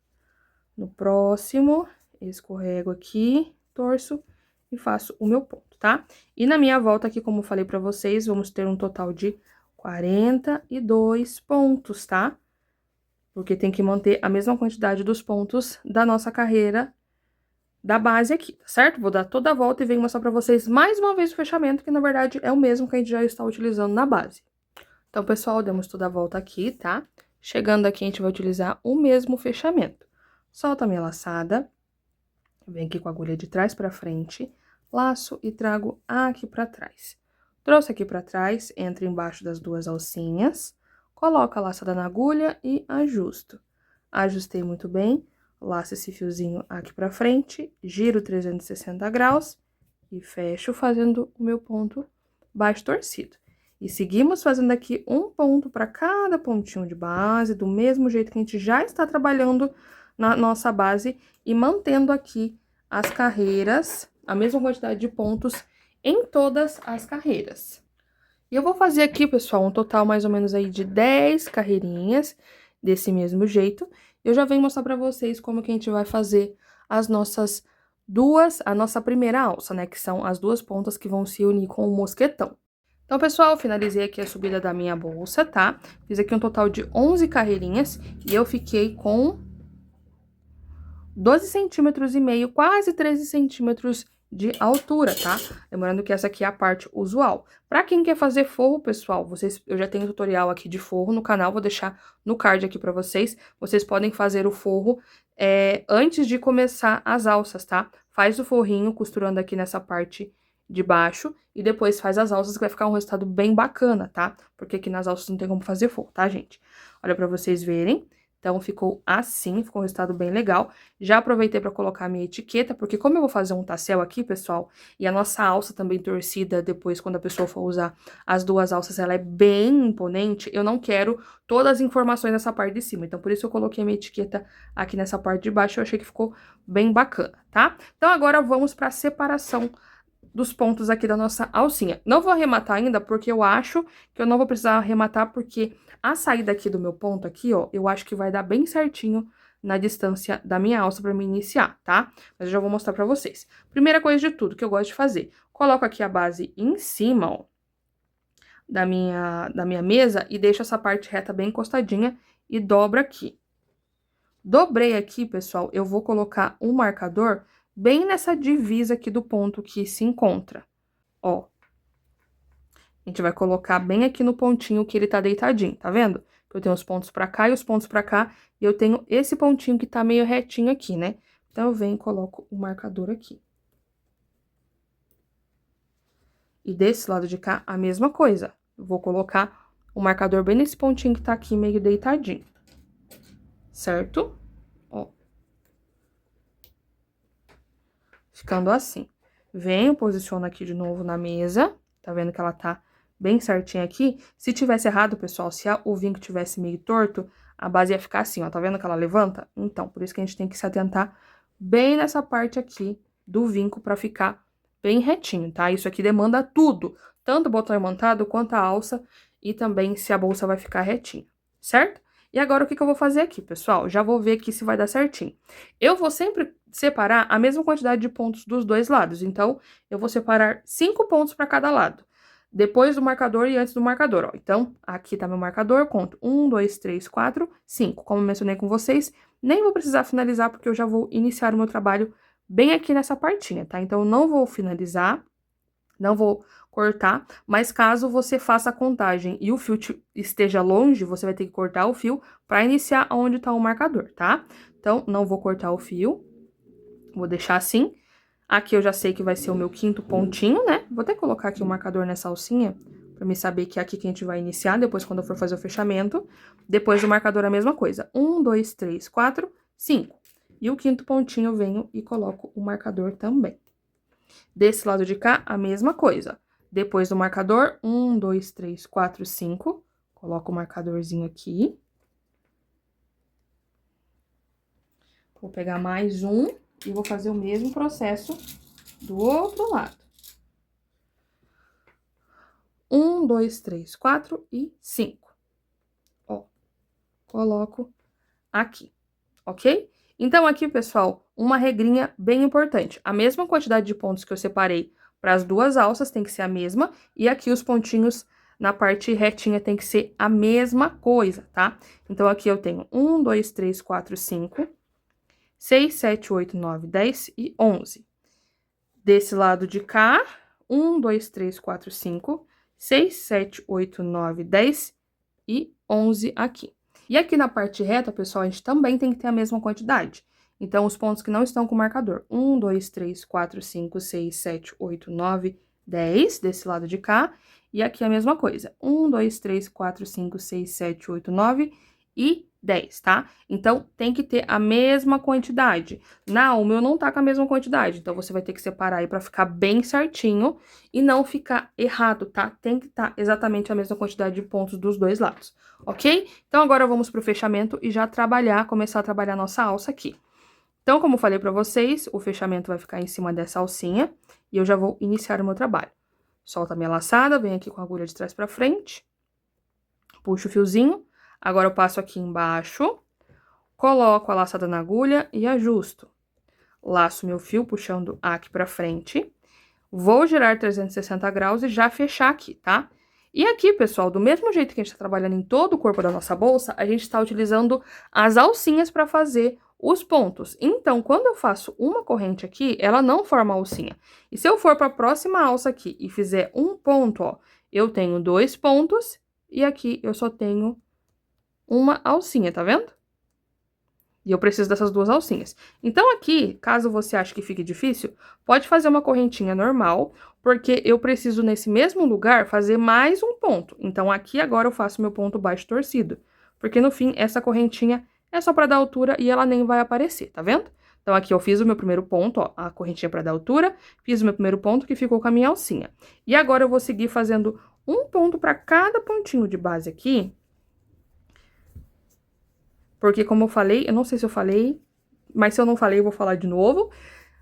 No próximo, escorrego aqui, torço e faço o meu ponto, tá? E na minha volta aqui, como eu falei pra vocês, vamos ter um total de 42 pontos, tá? Porque tem que manter a mesma quantidade dos pontos da nossa carreira da base aqui, tá certo? Vou dar toda a volta e venho mostrar pra vocês mais uma vez o fechamento, que na verdade é o mesmo que a gente já está utilizando na base. Então, pessoal, demos toda a volta aqui, tá? Chegando aqui, a gente vai utilizar o mesmo fechamento. Solto a minha laçada, venho aqui com a agulha de trás pra frente, laço e trago aqui pra trás. Trouxe aqui pra trás, entro embaixo das duas alcinhas, coloco a laçada na agulha e ajusto. Ajustei muito bem, laço esse fiozinho aqui pra frente, giro 360 graus e fecho fazendo o meu ponto baixo torcido. E seguimos fazendo aqui um ponto para cada pontinho de base, do mesmo jeito que a gente já está trabalhando na nossa base e mantendo aqui as carreiras, a mesma quantidade de pontos em todas as carreiras. E eu vou fazer aqui, pessoal, um total mais ou menos aí de 10 carreirinhas desse mesmo jeito. Eu já venho mostrar para vocês como que a gente vai fazer a nossa primeira alça, né, que são as duas pontas que vão se unir com o mosquetão. Então, pessoal, finalizei aqui a subida da minha bolsa, tá? Fiz aqui um total de 11 carreirinhas e eu fiquei com 12 centímetros e meio, quase 13 centímetros de altura, tá? Lembrando que essa aqui é a parte usual. Pra quem quer fazer forro, pessoal, eu já tenho tutorial aqui de forro no canal, vou deixar no card aqui pra vocês. Vocês podem fazer o forro antes de começar as alças, tá? Faz o forrinho costurando aqui nessa parte de baixo e depois faz as alças, que vai ficar um resultado bem bacana, tá? Porque aqui nas alças não tem como fazer forro, tá, gente? Olha pra vocês verem. Então, ficou assim, ficou um resultado bem legal. Já aproveitei para colocar a minha etiqueta, porque como eu vou fazer um tassel aqui, pessoal, e a nossa alça também torcida, depois quando a pessoa for usar as duas alças, ela é bem imponente, eu não quero todas as informações nessa parte de cima. Então, por isso eu coloquei a minha etiqueta aqui nessa parte de baixo, eu achei que ficou bem bacana, tá? Então, agora vamos para a separação dos pontos aqui da nossa alcinha. Não vou arrematar ainda, porque eu acho que eu não vou precisar arrematar, porque a saída aqui do meu ponto aqui, ó, eu acho que vai dar bem certinho na distância da minha alça pra me iniciar, tá? Mas eu já vou mostrar pra vocês. Primeira coisa de tudo que eu gosto de fazer, coloco aqui a base em cima, ó, da minha mesa e deixo essa parte reta bem encostadinha e dobro aqui. Dobrei aqui, pessoal, eu vou colocar um marcador bem nessa divisa aqui do ponto que se encontra, ó. A gente vai colocar bem aqui no pontinho que ele tá deitadinho, tá vendo? Eu tenho os pontos pra cá e os pontos pra cá, e eu tenho esse pontinho que tá meio retinho aqui, né? Então, eu venho e coloco o marcador aqui. E desse lado de cá, a mesma coisa. Eu vou colocar o marcador bem nesse pontinho que tá aqui meio deitadinho. Certo? Ó. Ficando assim. Venho, posiciono aqui de novo na mesa. Tá vendo que ela tá bem certinha aqui? Se tivesse errado, pessoal, se o vinco tivesse meio torto, a base ia ficar assim, ó. Tá vendo que ela levanta? Então, por isso que a gente tem que se atentar bem nessa parte aqui do vinco pra ficar bem retinho, tá? Isso aqui demanda tudo, tanto o botão imantado quanto a alça e também se a bolsa vai ficar retinha, certo? E agora, o que eu vou fazer aqui, pessoal? Já vou ver aqui se vai dar certinho. Eu vou sempre separar a mesma quantidade de pontos dos dois lados. Então, eu vou separar 5 pontos para cada lado. Depois do marcador e antes do marcador, ó. Então, aqui tá meu marcador, conto 1, 2, 3, 4, 5. Como eu mencionei com vocês, nem vou precisar finalizar, porque eu já vou iniciar o meu trabalho bem aqui nessa partinha, tá? Então, eu não vou finalizar, não vou cortar, mas caso você faça a contagem e o fio esteja longe, você vai ter que cortar o fio para iniciar onde tá o marcador, tá? Então, não vou cortar o fio, vou deixar assim. Aqui eu já sei que vai ser o meu 5º pontinho, né? Vou até colocar aqui o marcador nessa alcinha, pra me saber que é aqui que a gente vai iniciar, depois quando eu for fazer o fechamento. Depois do marcador a mesma coisa. 1, 2, 3, 4, 5. E o 5º pontinho eu venho e coloco o marcador também. Desse lado de cá, a mesma coisa. Depois do marcador, 1, 2, 3, 4, 5. Coloco o marcadorzinho aqui. Vou pegar mais um e vou fazer o mesmo processo do outro lado. 1, 2, 3, 4 e 5. Ó, coloco aqui, ok? Então, aqui, pessoal, uma regrinha bem importante. A mesma quantidade de pontos que eu separei para as duas alças tem que ser a mesma, e aqui os pontinhos na parte retinha tem que ser a mesma coisa, tá? Então, aqui eu tenho 1, 2, 3, 4, 5, 6, 7, 8, 9, 10 e 11. Desse lado de cá, 1, 2, 3, 4, 5, 6, 7, 8, 9, 10 e 11 aqui. E aqui na parte reta, pessoal, a gente também tem que ter a mesma quantidade. Então, os pontos que não estão com marcador. 1, 2, 3, 4, 5, 6, 7, 8, 9, 10, desse lado de cá. E aqui a mesma coisa. 1, 2, 3, 4, 5, 6, 7, 8, 9 e 10, tá? Então, tem que ter a mesma quantidade. O meu não tá com a mesma quantidade, então você vai ter que separar aí pra ficar bem certinho e não ficar errado, tá? Tem que estar exatamente a mesma quantidade de pontos dos dois lados, ok? Então, agora vamos pro fechamento e já começar a trabalhar a nossa alça aqui. Então, como eu falei pra vocês, o fechamento vai ficar em cima dessa alcinha e eu já vou iniciar o meu trabalho. Solta a minha laçada, venho aqui com a agulha de trás pra frente, puxo o fiozinho. Agora, eu passo aqui embaixo, coloco a laçada na agulha e ajusto. Laço meu fio, puxando aqui pra frente. Vou girar 360 graus e já fechar aqui, tá? E aqui, pessoal, do mesmo jeito que a gente tá trabalhando em todo o corpo da nossa bolsa, a gente tá utilizando as alcinhas pra fazer os pontos. Então, quando eu faço uma corrente aqui, ela não forma alcinha. E se eu for pra próxima alça aqui e fizer um ponto, ó, eu tenho 2 pontos e aqui eu só tenho uma alcinha, tá vendo? E eu preciso dessas 2 alcinhas. Então, aqui, caso você ache que fique difícil, pode fazer uma correntinha normal, porque eu preciso, nesse mesmo lugar, fazer mais um ponto. Então, aqui agora eu faço meu ponto baixo torcido, porque no fim, essa correntinha é só pra dar altura e ela nem vai aparecer, tá vendo? Então, aqui eu fiz o meu primeiro ponto, ó, a correntinha pra dar altura, fiz o meu primeiro ponto que ficou com a minha alcinha. E agora eu vou seguir fazendo um ponto pra cada pontinho de base aqui. Porque, como eu falei, eu não sei se eu falei, mas se eu não falei, eu vou falar de novo.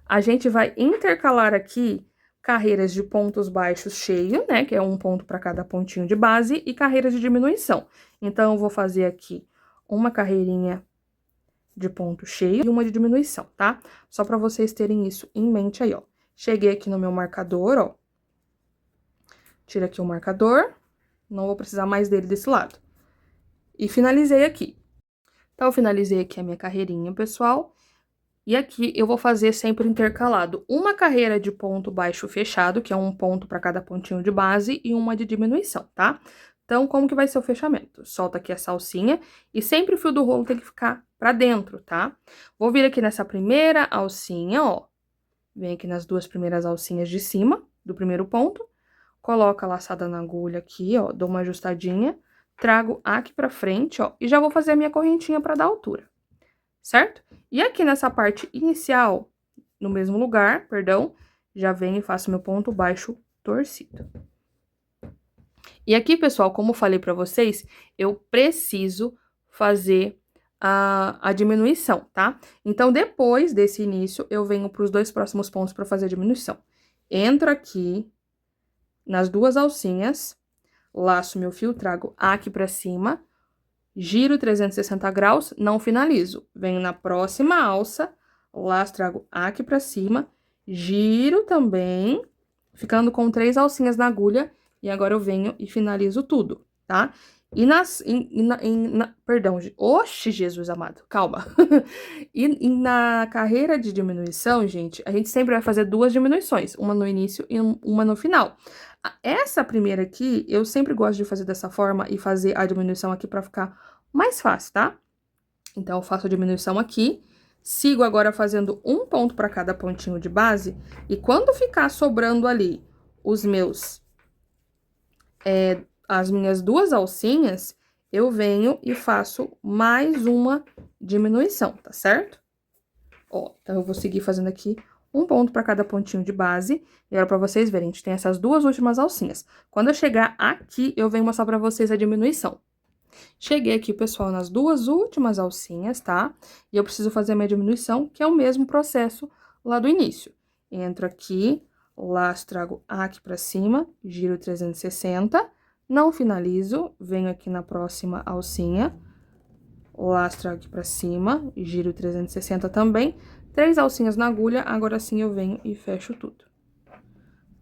A gente vai intercalar aqui carreiras de pontos baixos cheio, né? Que é um ponto para cada pontinho de base, e carreiras de diminuição. Então, eu vou fazer aqui uma carreirinha de ponto cheio e uma de diminuição, tá? Só para vocês terem isso em mente aí, ó. Cheguei aqui no meu marcador, ó. Tira aqui o marcador, não vou precisar mais dele desse lado. E finalizei aqui. Então, eu finalizei aqui a minha carreirinha, pessoal. E aqui eu vou fazer sempre intercalado uma carreira de ponto baixo fechado, que é um ponto para cada pontinho de base, e uma de diminuição, tá? Então, como que vai ser o fechamento? Solta aqui essa alcinha e sempre o fio do rolo tem que ficar pra dentro, tá? Vou vir aqui nessa primeira alcinha, ó. Vem aqui nas duas primeiras alcinhas de cima do primeiro ponto. Coloca a laçada na agulha aqui, ó. Dou uma ajustadinha. Trago aqui pra frente, ó. E já vou fazer a minha correntinha pra dar altura, certo? E aqui nessa parte inicial, no mesmo lugar, perdão, já venho e faço meu ponto baixo torcido. E aqui, pessoal, como eu falei pra vocês, eu preciso fazer a diminuição, tá? Então, depois desse início, eu venho pros dois próximos pontos pra fazer a diminuição. Entro aqui nas duas alcinhas, laço meu fio, trago aqui pra cima, giro 360 graus, não finalizo. Venho na próxima alça, laço, trago aqui pra cima, giro também, ficando com 3 alcinhas na agulha, e agora eu venho e finalizo tudo, tá? E perdão, oxe, Jesus amado, calma. E na carreira de diminuição, gente, a gente sempre vai fazer duas diminuições, uma no início e uma no final. Essa primeira aqui, eu sempre gosto de fazer dessa forma e fazer a diminuição aqui pra ficar mais fácil, tá? Então, eu faço a diminuição aqui, sigo agora fazendo um ponto pra cada pontinho de base, e quando ficar sobrando ali os meus, as minhas duas alcinhas, eu venho e faço mais uma diminuição, tá certo? Ó, então, eu vou seguir fazendo aqui um ponto para cada pontinho de base. E agora, para vocês verem, a gente tem essas duas últimas alcinhas. Quando eu chegar aqui, eu venho mostrar para vocês a diminuição. Cheguei aqui, pessoal, nas duas últimas alcinhas, tá? E eu preciso fazer a minha diminuição, que é o mesmo processo lá do início. Entro aqui, laço, trago aqui para cima, giro 360, não finalizo, venho aqui na próxima alcinha, laço, trago aqui para cima, giro 360 também, 3 alcinhas na agulha, agora sim eu venho e fecho tudo,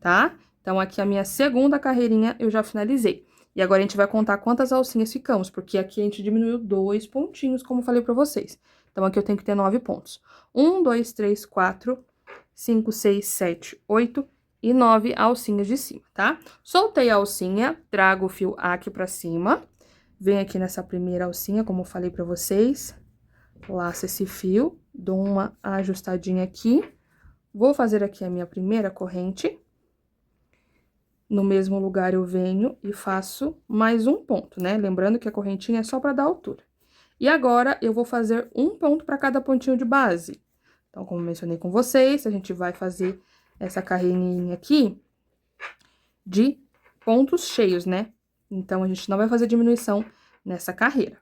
tá? Então, aqui a minha segunda carreirinha eu já finalizei. E agora a gente vai contar quantas alcinhas ficamos, porque aqui a gente diminuiu 2 pontinhos, como eu falei pra vocês. Então, aqui eu tenho que ter 9 pontos. 1, 2, 3, 4, 5, 6, 7, 8 e 9 alcinhas de cima, tá? Soltei a alcinha, trago o fio aqui pra cima, venho aqui nessa primeira alcinha, como eu falei pra vocês, laço esse fio, dou uma ajustadinha aqui, vou fazer aqui a minha primeira corrente. No mesmo lugar eu venho e faço mais um ponto, né? Lembrando que a correntinha é só para dar altura. E agora, eu vou fazer um ponto para cada pontinho de base. Então, como mencionei com vocês, a gente vai fazer essa carreirinha aqui de pontos cheios, né? Então, a gente não vai fazer diminuição nessa carreira.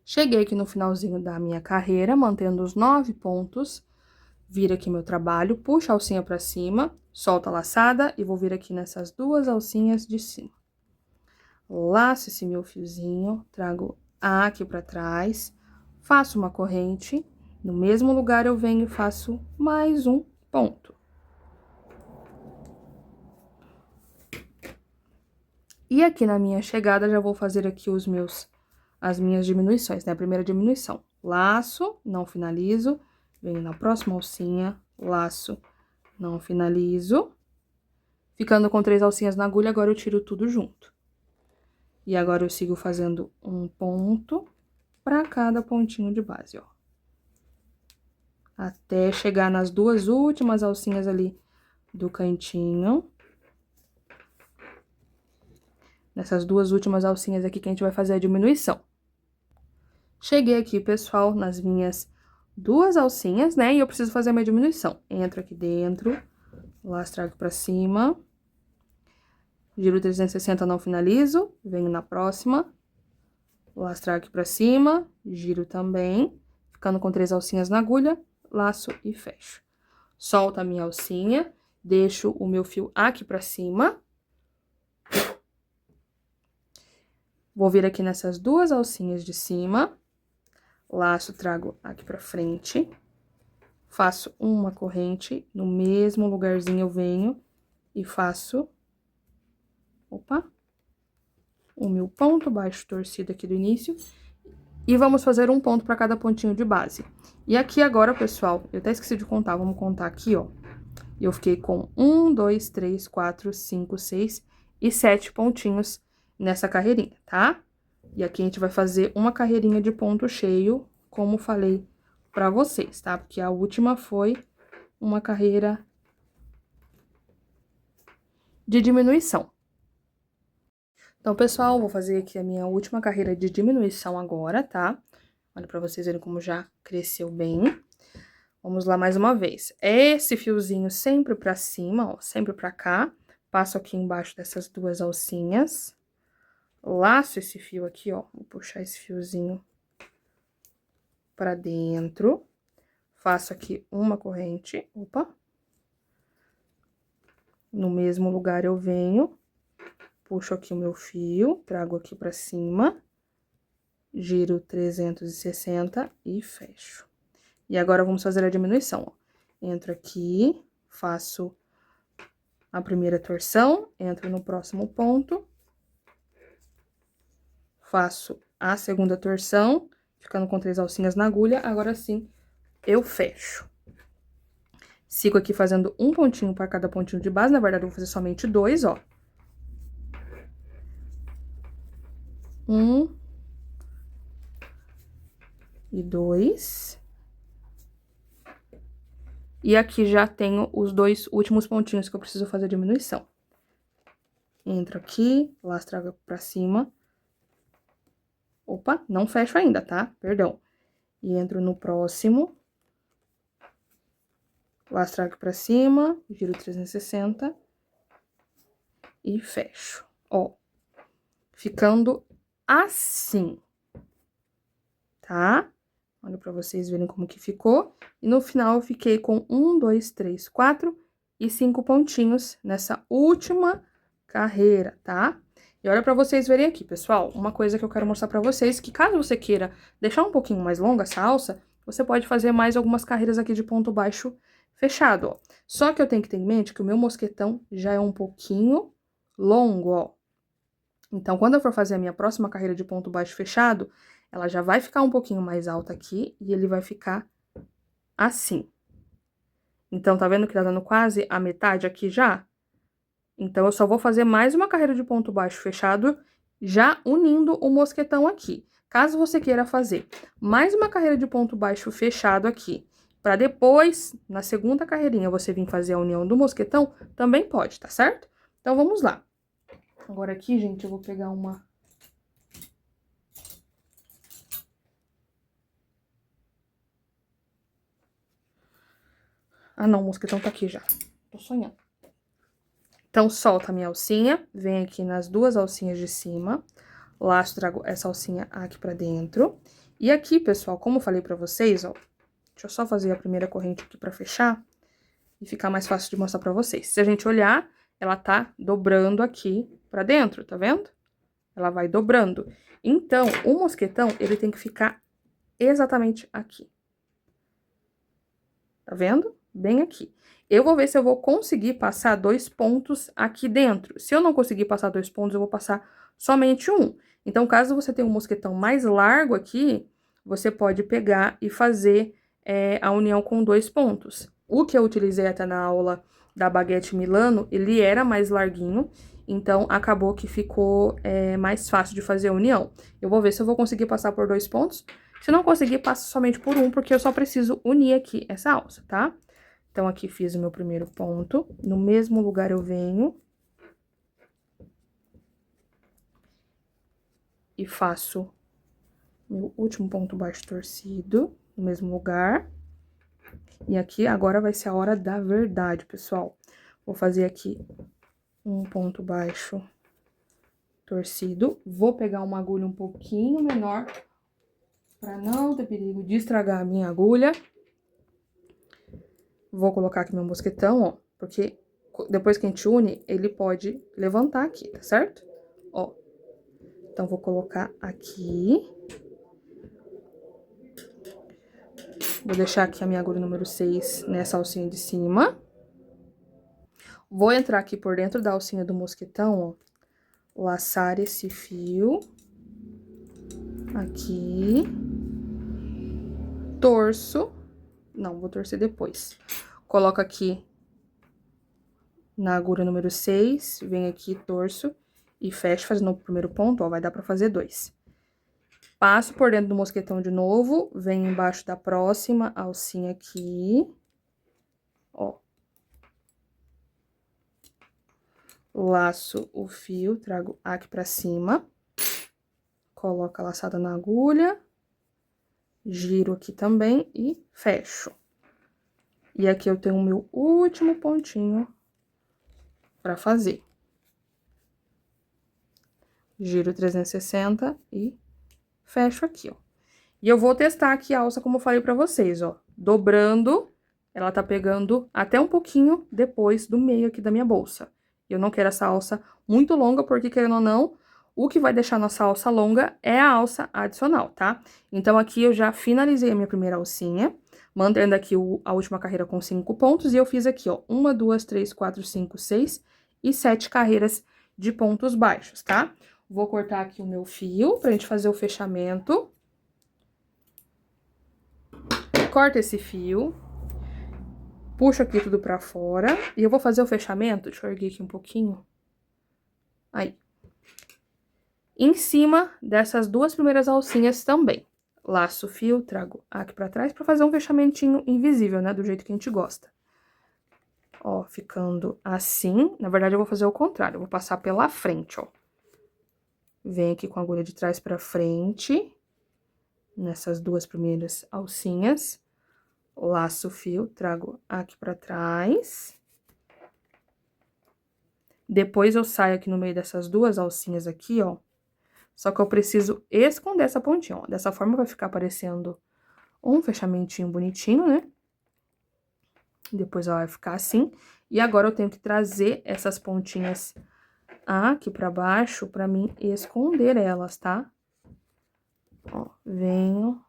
Cheguei aqui no finalzinho da minha carreira, mantendo os 9 pontos. Vira aqui meu trabalho, puxa a alcinha pra cima, solta a laçada e vou vir aqui nessas duas alcinhas de cima. Laço esse meu fiozinho, trago aqui pra trás, faço uma corrente, no mesmo lugar eu venho e faço mais um ponto. E aqui na minha chegada, já vou fazer aqui as minhas diminuições, né? A primeira diminuição, laço, não finalizo, venho na próxima alcinha, laço, não finalizo. Ficando com 3 alcinhas na agulha, agora eu tiro tudo junto. E agora eu sigo fazendo um ponto pra cada pontinho de base, ó. Até chegar nas duas últimas alcinhas ali do cantinho. Nessas duas últimas alcinhas aqui que a gente vai fazer a diminuição. Cheguei aqui, pessoal, nas minhas duas alcinhas, né? E eu preciso fazer a minha diminuição. Entro aqui dentro, lastro, trago pra cima. Giro 360, não finalizo. Venho na próxima. Lastro aqui pra cima. Giro também. Ficando com 3 alcinhas na agulha. Laço e fecho. Solto a minha alcinha. Deixo o meu fio aqui pra cima. Vou vir aqui nessas duas alcinhas de cima. Laço, trago aqui pra frente. Faço uma corrente. No mesmo lugarzinho eu venho e faço... Opa! O meu ponto baixo torcido aqui do início. E vamos fazer um ponto para cada pontinho de base. E aqui agora, pessoal, eu até esqueci de contar, vamos contar aqui, ó. Eu fiquei com 1, 2, 3, 4, 5, 6 e 7 pontinhos nessa carreirinha, tá? E aqui a gente vai fazer uma carreirinha de ponto cheio, como falei pra vocês, tá? Porque a última foi uma carreira de diminuição. Então, pessoal, vou fazer aqui a minha última carreira de diminuição agora, tá? Olha pra vocês verem como já cresceu bem. Vamos lá mais uma vez. Esse fiozinho sempre pra cima, ó, sempre pra cá. Passo aqui embaixo dessas duas alcinhas. Laço esse fio aqui, ó. Vou puxar esse fiozinho pra dentro. Faço aqui uma corrente. Opa! No mesmo lugar eu venho. Puxo aqui o meu fio, trago aqui pra cima, giro 360 e fecho. E agora, vamos fazer a diminuição, ó. Entro aqui, faço a primeira torção, entro no próximo ponto, faço a segunda torção, ficando com 3 alcinhas na agulha, agora sim, eu fecho. Sigo aqui fazendo um pontinho para cada pontinho de base, na verdade, eu vou fazer somente 2, ó. 1 e 2. E aqui já tenho os 2 últimos pontinhos que eu preciso fazer a diminuição. Entro aqui, lastro pra cima. Opa, não fecho ainda, tá? Perdão. E entro no próximo. Lastro pra cima, giro 360. E fecho. Ó, ficando assim, tá? Olha pra vocês verem como que ficou. E no final eu fiquei com 1, 2, 3, 4 e 5 pontinhos nessa última carreira, tá? E olha pra vocês verem aqui, pessoal, uma coisa que eu quero mostrar pra vocês, que caso você queira deixar um pouquinho mais longa essa alça, você pode fazer mais algumas carreiras aqui de ponto baixo fechado, ó. Só que eu tenho que ter em mente que o meu mosquetão já é um pouquinho longo, ó. Então, quando eu for fazer a minha próxima carreira de ponto baixo fechado, ela já vai ficar um pouquinho mais alta aqui e ele vai ficar assim. Então, tá vendo que tá dando quase a metade aqui já? Então, eu só vou fazer mais uma carreira de ponto baixo fechado, já unindo o mosquetão aqui. Caso você queira fazer mais uma carreira de ponto baixo fechado aqui, para depois, na segunda carreirinha, você vir fazer a união do mosquetão, também pode, tá certo? Então, vamos lá. Agora aqui, gente, eu vou pegar uma... Ah, não, o mosquetão tá aqui já. Tô sonhando. Então, solta a minha alcinha, vem aqui nas duas alcinhas de cima, laço, trago essa alcinha aqui pra dentro. E aqui, pessoal, como eu falei pra vocês, ó, deixa eu só fazer a primeira corrente aqui pra fechar e ficar mais fácil de mostrar pra vocês. Se a gente olhar, ela tá dobrando aqui pra dentro, tá vendo? Ela vai dobrando. Então, o mosquetão, ele tem que ficar exatamente aqui. Tá vendo? Bem aqui. Eu vou ver se eu vou conseguir passar 2 pontos aqui dentro. Se eu não conseguir passar 2 pontos, eu vou passar somente um. Então, caso você tenha um mosquetão mais largo aqui, você pode pegar e fazer a união com 2 pontos. O que eu utilizei até na aula da baguete Milano, ele era mais larguinho, então acabou que ficou mais fácil de fazer a união. Eu vou ver se eu vou conseguir passar por 2 pontos. Se não conseguir, passo somente por um, porque eu só preciso unir aqui essa alça, tá? Então, aqui fiz o meu primeiro ponto. No mesmo lugar eu venho. E faço meu último ponto baixo torcido, no mesmo lugar. E aqui agora vai ser a hora da verdade, pessoal. Vou fazer aqui um ponto baixo torcido. Vou pegar uma agulha um pouquinho menor, para não ter perigo de estragar a minha agulha. Vou colocar aqui meu mosquetão, ó, porque depois que a gente une, ele pode levantar aqui, tá certo? Ó, então vou colocar aqui. Vou deixar aqui a minha agulha número 6 nessa alcinha de cima. Vou entrar aqui por dentro da alcinha do mosquetão, ó, laçar esse fio aqui, torço, não, vou torcer depois. Coloco aqui na agulha número 6, venho aqui, torço e fecho fazendo o primeiro ponto, ó, vai dar pra fazer 2. Passo por dentro do mosquetão de novo, venho embaixo da próxima alcinha aqui, ó. Laço o fio, trago aqui pra cima, coloco a laçada na agulha, giro aqui também e fecho. E aqui eu tenho o meu último pontinho pra fazer. Giro 360 e fecho aqui, ó. E eu vou testar aqui a alça, como eu falei pra vocês, ó. Dobrando, ela tá pegando até um pouquinho depois do meio aqui da minha bolsa. Eu não quero essa alça muito longa, porque, querendo ou não, o que vai deixar nossa alça longa é a alça adicional, tá? Então, aqui eu já finalizei a minha primeira alcinha, mantendo aqui a última carreira com 5 pontos, e eu fiz aqui, ó, 1, 2, 3, 4, 5, 6 e 7 carreiras de pontos baixos, tá? Vou cortar aqui o meu fio pra gente fazer o fechamento. Corta esse fio, puxo aqui tudo pra fora, e eu vou fazer o fechamento, deixa eu erguer aqui um pouquinho. Aí. Em cima dessas duas primeiras alcinhas também. Laço o fio, trago aqui pra trás pra fazer um fechamentinho invisível, né, do jeito que a gente gosta. Ó, ficando assim, na verdade eu vou fazer o contrário, eu vou passar pela frente, ó. Vem aqui com a agulha de trás pra frente, nessas duas primeiras alcinhas. Laço o fio, trago aqui pra trás. Depois eu saio aqui no meio dessas duas alcinhas aqui, ó. Só que eu preciso esconder essa pontinha, ó. Dessa forma vai ficar parecendo um fechamentinho bonitinho, né? Depois ela vai ficar assim. E agora eu tenho que trazer essas pontinhas aqui pra baixo pra mim esconder elas, tá? Ó, venho.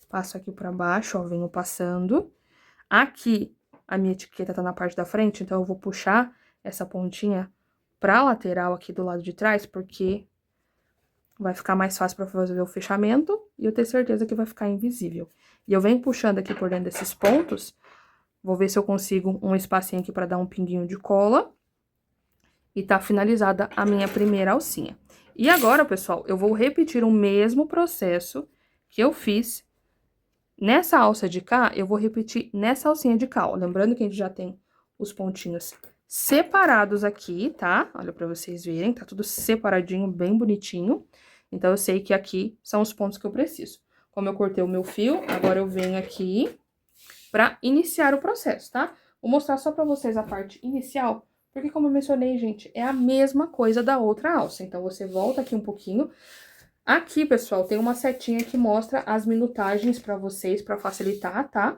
Passo aqui pra baixo, ó, venho passando. Aqui, a minha etiqueta tá na parte da frente, então eu vou puxar essa pontinha pra lateral aqui do lado de trás, porque vai ficar mais fácil pra fazer o fechamento e eu tenho certeza que vai ficar invisível. E eu venho puxando aqui por dentro desses pontos, vou ver se eu consigo um espacinho aqui pra dar um pinguinho de cola. E tá finalizada a minha primeira alcinha. E agora, pessoal, eu vou repetir o mesmo processo que eu fiz nessa alça de cá, eu vou repetir nessa alcinha de cá, ó. Lembrando que a gente já tem os pontinhos separados aqui, tá? Olha pra vocês verem, tá tudo separadinho, bem bonitinho. Então, eu sei que aqui são os pontos que eu preciso. Como eu cortei o meu fio, agora eu venho aqui pra iniciar o processo, tá? Vou mostrar só pra vocês a parte inicial, porque como eu mencionei, gente, é a mesma coisa da outra alça. Então, você volta aqui um pouquinho. Aqui, pessoal, tem uma setinha que mostra as minutagens pra vocês, pra facilitar, tá?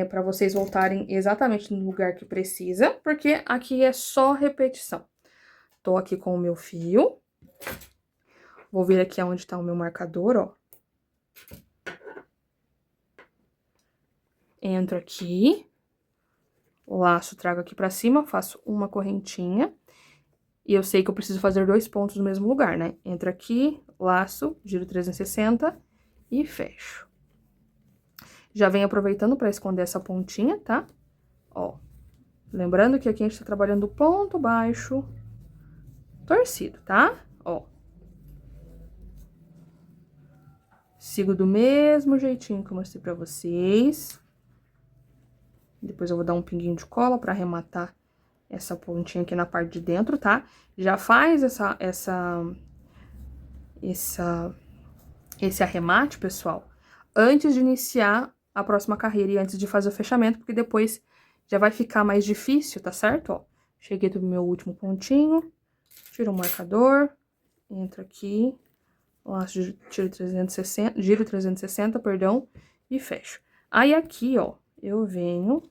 Pra vocês voltarem exatamente no lugar que precisa, porque aqui é só repetição. Tô aqui com o meu fio. Vou vir aqui aonde tá o meu marcador, ó. Entro aqui. Laço, trago aqui pra cima, faço uma correntinha. E eu sei que eu preciso fazer 2 pontos no mesmo lugar, né? Entro aqui, laço, giro 360 e fecho. Já venho aproveitando pra esconder essa pontinha, tá? Ó. Lembrando que aqui a gente tá trabalhando ponto baixo torcido, tá? Ó. Sigo do mesmo jeitinho que eu mostrei pra vocês. Depois eu vou dar um pinguinho de cola pra arrematar essa pontinha aqui na parte de dentro, tá? Já faz esse arremate, pessoal, antes de iniciar a próxima carreira e antes de fazer o fechamento, porque depois já vai ficar mais difícil, tá certo? Ó, cheguei do meu último pontinho, tiro o marcador, entro aqui, laço, giro 360, perdão, e fecho. Aí aqui, ó, eu venho,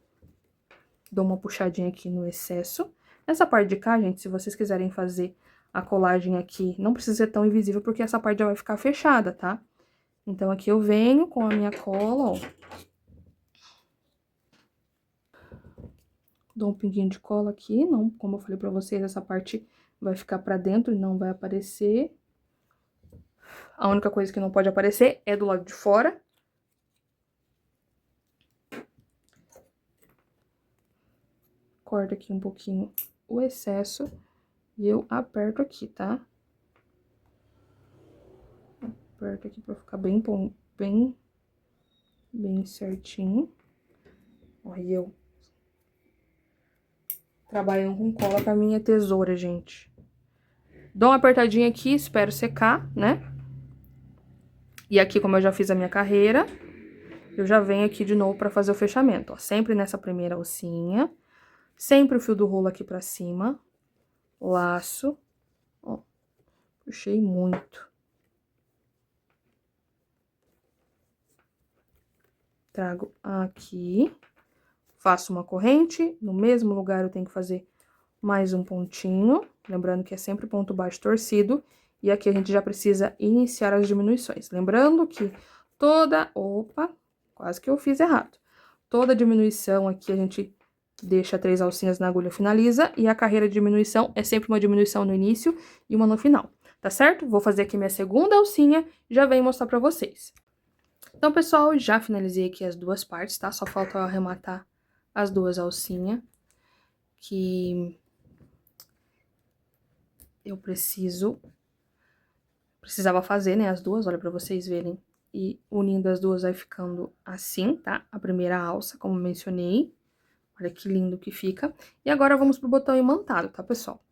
dou uma puxadinha aqui no excesso. Nessa parte de cá, gente, se vocês quiserem fazer a colagem aqui, não precisa ser tão invisível, porque essa parte já vai ficar fechada, tá? Então, aqui eu venho com a minha cola, ó. Dou um pinguinho de cola aqui, não, como eu falei pra vocês, essa parte vai ficar pra dentro e não vai aparecer. A única coisa que não pode aparecer é do lado de fora. Corto aqui um pouquinho o excesso e eu aperto aqui, tá? Aperto aqui pra ficar bem certinho. Ó, e eu trabalhando com cola com a minha tesoura, gente. Dou uma apertadinha aqui, espero secar, né? E aqui, como eu já fiz a minha carreira, eu já venho aqui de novo pra fazer o fechamento, ó. Sempre nessa primeira alcinha, sempre o fio do rolo aqui pra cima, laço, ó, puxei muito. Trago aqui, faço uma corrente, no mesmo lugar eu tenho que fazer mais um pontinho, lembrando que é sempre ponto baixo torcido, e aqui a gente já precisa iniciar as diminuições. Lembrando que opa, quase que eu fiz errado. Toda diminuição aqui a gente deixa 3 alcinhas na agulha, finaliza, e a carreira de diminuição é sempre uma diminuição no início e uma no final, tá certo? Vou fazer aqui minha segunda alcinha, já venho mostrar pra vocês. Então, pessoal, já finalizei aqui as duas partes, tá? Só falta eu arrematar as duas alcinhas, que eu precisava fazer, né, as duas, olha, pra vocês verem. E unindo as duas vai ficando assim, tá? A primeira alça, como mencionei. Olha que lindo que fica. E agora vamos pro botão imantado, tá, pessoal?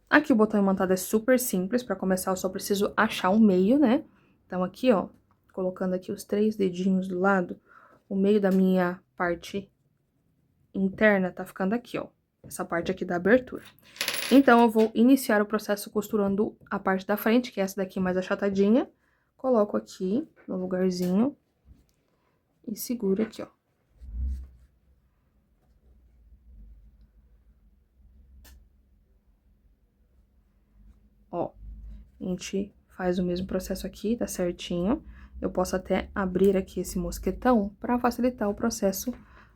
Aqui o botão imantado é super simples, pra começar eu só preciso achar um meio, né? Então aqui, ó, colocando aqui os 3 dedinhos do lado, o meio da minha parte interna tá ficando aqui, ó. Essa parte aqui da abertura. Então, eu vou iniciar o processo costurando a parte da frente, que é essa daqui mais achatadinha. Coloco aqui no lugarzinho e seguro aqui, ó. Ó, a gente faz o mesmo processo aqui, tá certinho. Eu posso até abrir aqui esse mosquetão pra facilitar o processo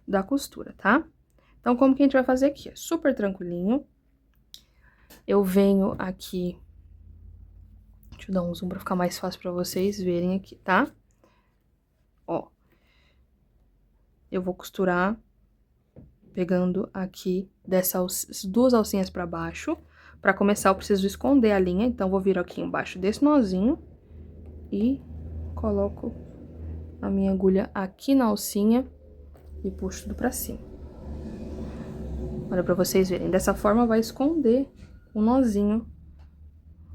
da costura, tá? Então, como que a gente vai fazer aqui? É super tranquilinho. Eu venho aqui, deixa eu dar um zoom pra ficar mais fácil pra vocês verem aqui, tá? Ó, eu vou costurar pegando aqui dessas duas alcinhas pra baixo. Pra começar, eu preciso esconder a linha, então vou vir aqui embaixo desse nozinho e coloco a minha agulha aqui na alcinha e puxo tudo pra cima. Olha pra vocês verem, dessa forma vai esconder o nozinho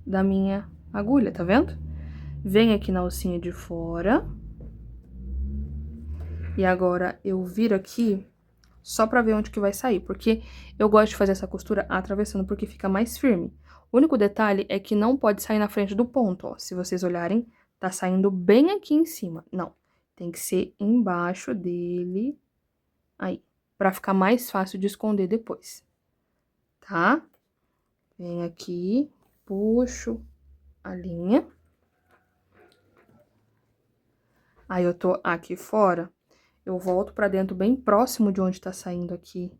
da minha agulha, tá vendo? Venho aqui na alcinha de fora. E agora eu viro aqui só pra ver onde que vai sair, porque eu gosto de fazer essa costura atravessando porque fica mais firme. O único detalhe é que não pode sair na frente do ponto, ó. Se vocês olharem, tá saindo bem aqui em cima. Não, tem que ser embaixo dele, aí, pra ficar mais fácil de esconder depois, tá? Venho aqui, puxo a linha. Aí, eu tô aqui fora, eu volto pra dentro bem próximo de onde tá saindo aqui.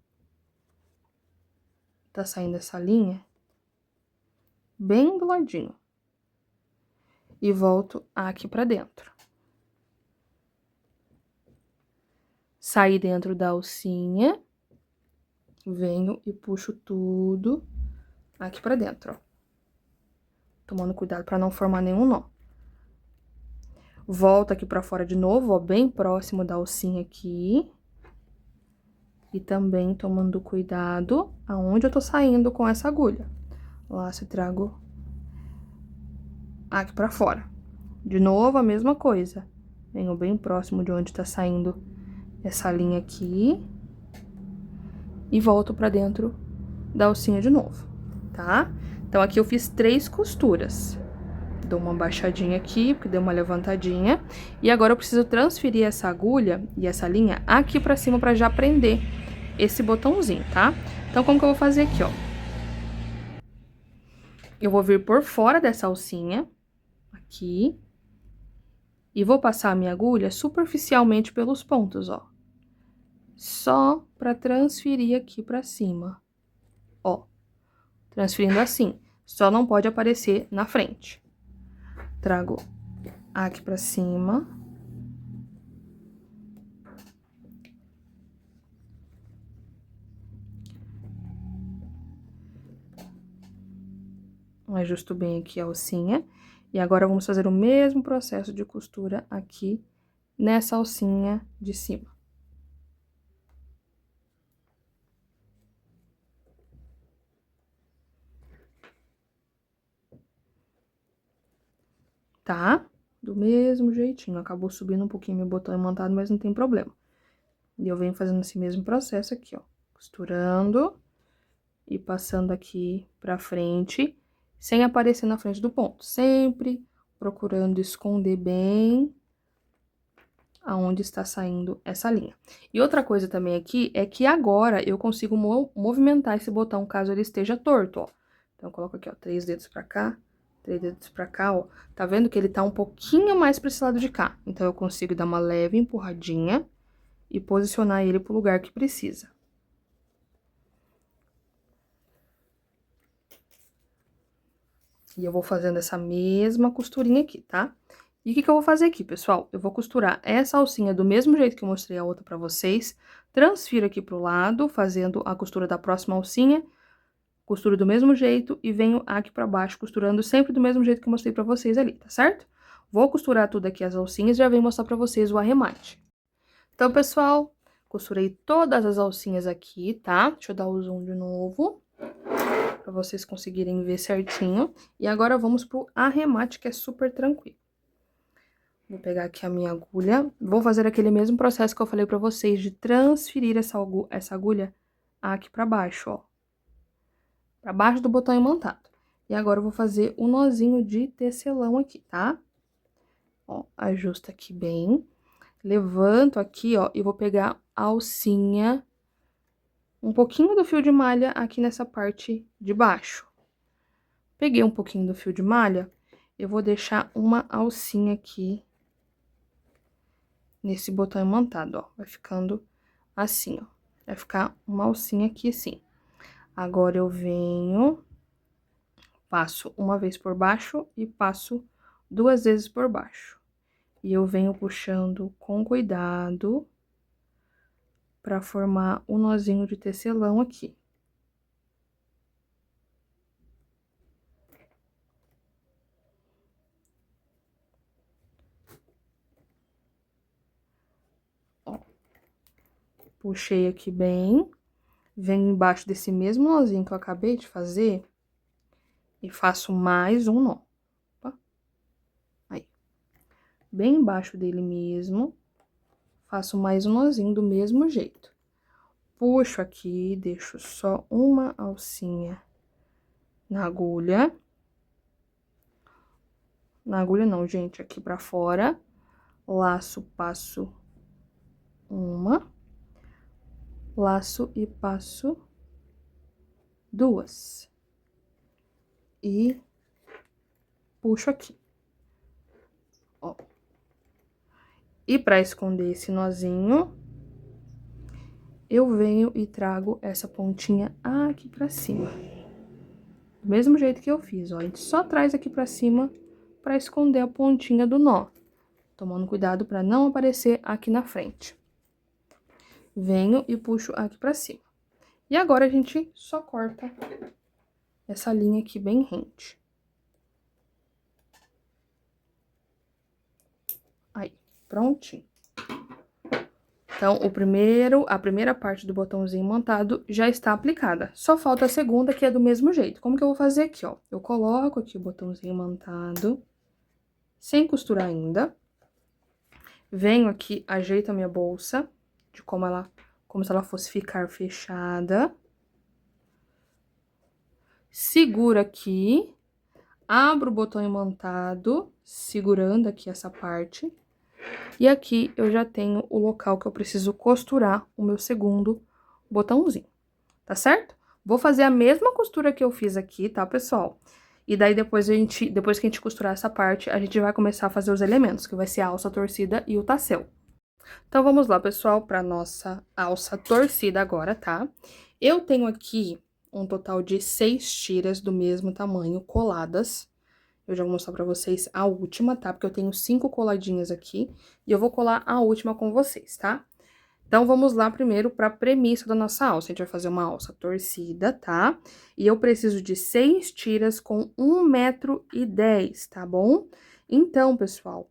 Tá saindo essa linha. Bem do ladinho. E volto aqui pra dentro. Saí dentro da alcinha. Venho e puxo tudo aqui pra dentro, ó. Tomando cuidado pra não formar nenhum nó. Volto aqui pra fora de novo, ó, bem próximo da alcinha aqui. E também tomando cuidado aonde eu tô saindo com essa agulha. Laço e trago aqui pra fora. De novo, a mesma coisa. Venho bem próximo de onde tá saindo essa linha aqui. E volto pra dentro da alcinha de novo, tá? Então, aqui eu fiz 3 costuras. Dou uma baixadinha aqui, porque deu uma levantadinha. E agora eu preciso transferir essa agulha e essa linha aqui pra cima pra já prender esse botãozinho, tá? Então, como que eu vou fazer aqui, ó? Eu vou vir por fora dessa alcinha, aqui. E vou passar a minha agulha superficialmente pelos pontos, ó. Só pra transferir aqui pra cima, ó. Transferindo assim, só não pode aparecer na frente. Trago aqui pra cima. Ajusto bem aqui a alcinha. E agora, vamos fazer o mesmo processo de costura aqui nessa alcinha de cima. Tá? Do mesmo jeitinho. Acabou subindo um pouquinho meu botão imantado, mas não tem problema. E eu venho fazendo esse mesmo processo aqui, ó. Costurando e passando aqui pra frente, sem aparecer na frente do ponto. Sempre procurando esconder bem aonde está saindo essa linha. E outra coisa também aqui é que agora eu consigo movimentar esse botão caso ele esteja torto, ó. Então, eu coloco aqui, ó, 3 dedos pra cá, 3 dedos pra cá, ó. Tá vendo que ele tá um pouquinho mais pra esse lado de cá? Então, eu consigo dar uma leve empurradinha e posicionar ele pro lugar que precisa. E eu vou fazendo essa mesma costurinha aqui, tá? E o que eu vou fazer aqui, pessoal? Eu vou costurar essa alcinha do mesmo jeito que eu mostrei a outra pra vocês. Transfiro aqui pro lado, fazendo a costura da próxima alcinha. Costuro do mesmo jeito e venho aqui pra baixo, costurando sempre do mesmo jeito que eu mostrei pra vocês ali, tá certo? Vou costurar tudo aqui as alcinhas e já venho mostrar pra vocês o arremate. Então, pessoal, costurei todas as alcinhas aqui, tá? Deixa eu dar o zoom de novo, pra vocês conseguirem ver certinho. E agora, vamos pro arremate, que é super tranquilo. Vou pegar aqui a minha agulha, vou fazer aquele mesmo processo que eu falei pra vocês, de transferir essa agulha aqui pra baixo, ó. Pra baixo do botão imantado. E agora, eu vou fazer um nozinho de tecelão aqui, tá? Ó, ajusta aqui bem. Levanto aqui, ó, e vou pegar a alcinha, um pouquinho do fio de malha aqui nessa parte de baixo. Peguei um pouquinho do fio de malha, eu vou deixar uma alcinha aqui nesse botão imantado, ó. Vai ficando assim, ó. Vai ficar uma alcinha aqui assim. Agora, eu venho, passo uma vez por baixo e passo 2 vezes por baixo. E eu venho puxando com cuidado pra formar um nozinho de tecelão aqui. Ó. Puxei aqui bem, venho embaixo desse mesmo nozinho que eu acabei de fazer e faço mais um nó. Opa. Aí. Bem embaixo dele mesmo, faço mais um nozinho do mesmo jeito. Puxo aqui, deixo só uma alcinha na agulha. Na agulha não, gente, aqui pra fora. Laço, passo uma. Laço e passo 2. E puxo aqui. Ó. E pra esconder esse nozinho, eu venho e trago essa pontinha aqui pra cima. Do mesmo jeito que eu fiz, ó. A gente só traz aqui pra cima pra esconder a pontinha do nó. Tomando cuidado pra não aparecer aqui na frente. Venho e puxo aqui pra cima. E agora, a gente só corta essa linha aqui bem rente. Aí, prontinho. Então, a primeira parte do botãozinho montado já está aplicada. Só falta a segunda, que é do mesmo jeito. Como que eu vou fazer aqui, ó? Eu coloco aqui o botãozinho montado, sem costurar ainda. Venho aqui, ajeito a minha bolsa, como se ela fosse ficar fechada. Seguro aqui, abro o botão imantado, segurando aqui essa parte. E aqui eu já tenho o local que eu preciso costurar o meu segundo botãozinho, tá certo? Vou fazer a mesma costura que eu fiz aqui, tá, pessoal? E daí depois que a gente costurar essa parte, a gente vai começar a fazer os elementos, que vai ser a alça torcida e o tassel. Então, vamos lá, pessoal, para nossa alça torcida agora, tá? Eu tenho aqui um total de 6 tiras do mesmo tamanho coladas. Eu já vou mostrar pra vocês a última, tá? Porque eu tenho 5 coladinhas aqui e eu vou colar a última com vocês, tá? Então, vamos lá primeiro pra premissa da nossa alça. A gente vai fazer uma alça torcida, tá? E eu preciso de 6 tiras com 1,10 m, tá bom? Então, pessoal,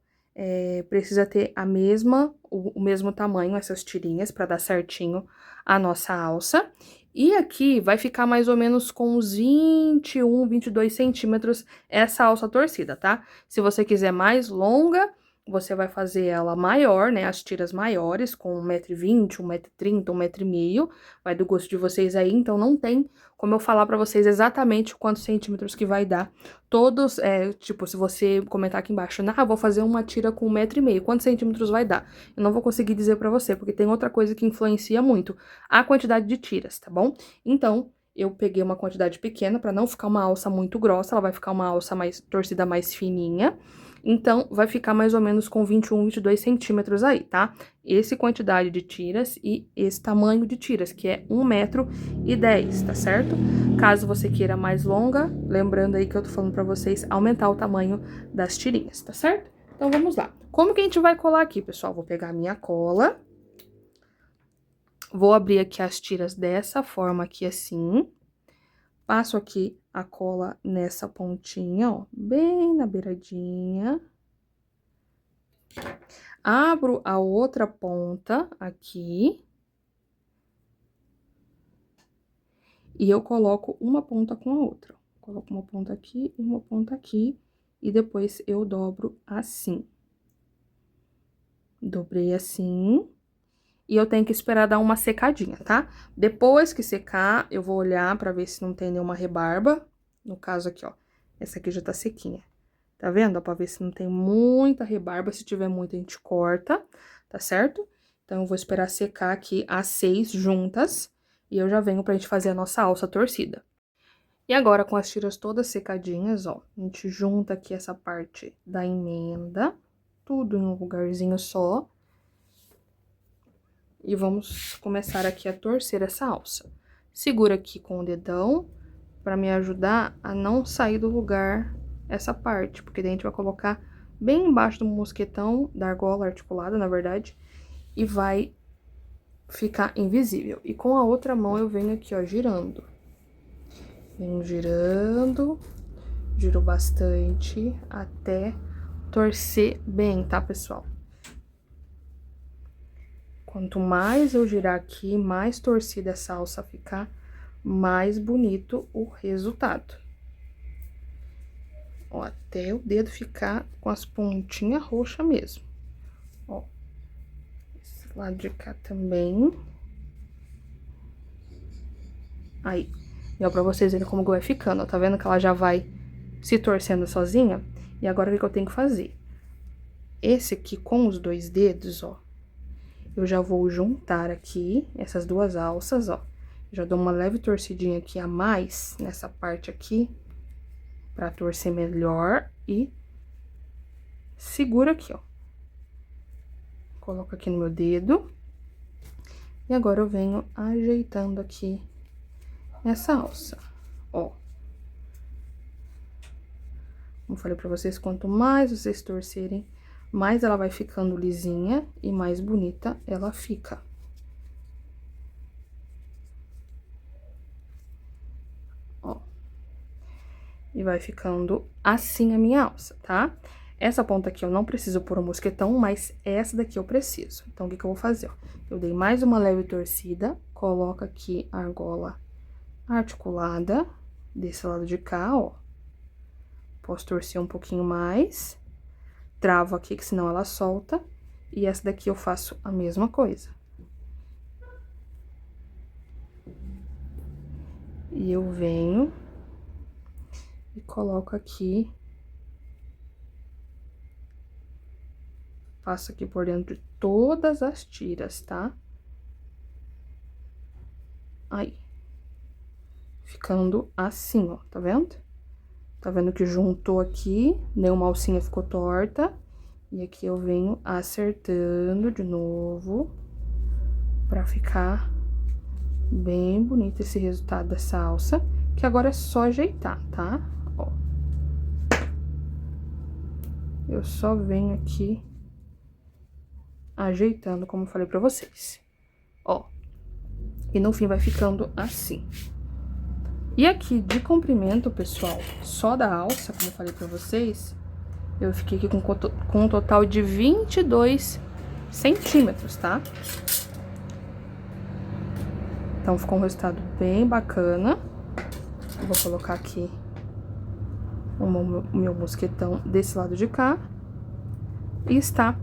precisa ter o mesmo tamanho, essas tirinhas, pra dar certinho a nossa alça. E aqui vai ficar mais ou menos com uns 21, 22 centímetros essa alça torcida, tá? Se você quiser mais longa, você vai fazer ela maior, né? As tiras maiores, com 1,20 m, 1,30 m, 1,5 m. Vai do gosto de vocês aí, então não tem como eu falar pra vocês exatamente quantos centímetros que vai dar. Todos, tipo, se você comentar aqui embaixo, ah, vou fazer uma tira com 1,5 m, quantos centímetros vai dar? Eu não vou conseguir dizer pra você, porque tem outra coisa que influencia muito, a quantidade de tiras, tá bom? Então, eu peguei uma quantidade pequena pra não ficar uma alça muito grossa, ela vai ficar uma alça mais torcida mais fininha. Então, vai ficar mais ou menos com 21, 22 centímetros aí, tá? Esse quantidade de tiras e esse tamanho de tiras, que é 1,10 m, tá certo? Caso você queira mais longa, lembrando aí que eu tô falando pra vocês aumentar o tamanho das tirinhas, tá certo? Então, vamos lá. Como que a gente vai colar aqui, pessoal? Vou pegar a minha cola, vou abrir aqui as tiras dessa forma aqui, assim. Passo aqui a cola nessa pontinha, ó, bem na beiradinha. Abro a outra ponta aqui. E eu coloco uma ponta com a outra. Coloco uma ponta aqui e uma ponta aqui. E depois eu dobro assim. Dobrei assim. E eu tenho que esperar dar uma secadinha, tá? Depois que secar, eu vou olhar pra ver se não tem nenhuma rebarba. No caso aqui, ó. Essa aqui já tá sequinha. Tá vendo? Dá pra ver se não tem muita rebarba. Se tiver muita, a gente corta, tá certo? Então, eu vou esperar secar aqui as 6 juntas. E eu já venho pra gente fazer a nossa alça torcida. E agora, com as tiras todas secadinhas, ó. A gente junta aqui essa parte da emenda. Tudo em um lugarzinho só. E vamos começar aqui a torcer essa alça. Segura aqui com o dedão, pra me ajudar a não sair do lugar essa parte, porque daí a gente vai colocar bem embaixo do mosquetão, da argola articulada, na verdade, e vai ficar invisível. E com a outra mão eu venho aqui, ó, girando. Venho girando, giro bastante, até torcer bem, tá, pessoal? Quanto mais eu girar aqui, mais torcida essa alça ficar, mais bonito o resultado. Ó, até o dedo ficar com as pontinhas roxas mesmo. Ó, esse lado de cá também. Aí, e ó, pra vocês verem como vai ficando, ó, tá vendo que ela já vai se torcendo sozinha? E agora, o que eu tenho que fazer? Esse aqui, com os 2 dedos, ó, eu já vou juntar aqui essas 2 alças, ó. Já dou uma leve torcidinha aqui a mais nessa parte aqui, pra torcer melhor e seguro aqui, ó. Coloco aqui no meu dedo. E agora eu venho ajeitando aqui essa alça, ó. Como falei pra vocês, quanto mais vocês torcerem, mais ela vai ficando lisinha e mais bonita ela fica. Ó. E vai ficando assim a minha alça, tá? Essa ponta aqui eu não preciso pôr o mosquetão, mas essa daqui eu preciso. Então, o que que eu vou fazer, ó? Eu dei mais uma leve torcida, coloco aqui a argola articulada desse lado de cá, ó. Posso torcer um pouquinho mais. Travo aqui, que senão ela solta. E essa daqui eu faço a mesma coisa. E eu venho e coloco aqui. Passo aqui por dentro de todas as tiras, tá? Aí. Ficando assim, ó, tá vendo? Tá vendo que juntou aqui, nenhuma alcinha ficou torta. E aqui eu venho acertando de novo, pra ficar bem bonito esse resultado dessa alça. Que agora é só ajeitar, tá? Ó. Eu só venho aqui ajeitando, como eu falei pra vocês. Ó. E no fim vai ficando assim. E aqui de comprimento, pessoal, só da alça, como eu falei pra vocês, eu fiquei aqui com um total de 22 centímetros, tá? Então, ficou um resultado bem bacana. Eu vou colocar aqui o meu mosquetão desse lado de cá. E está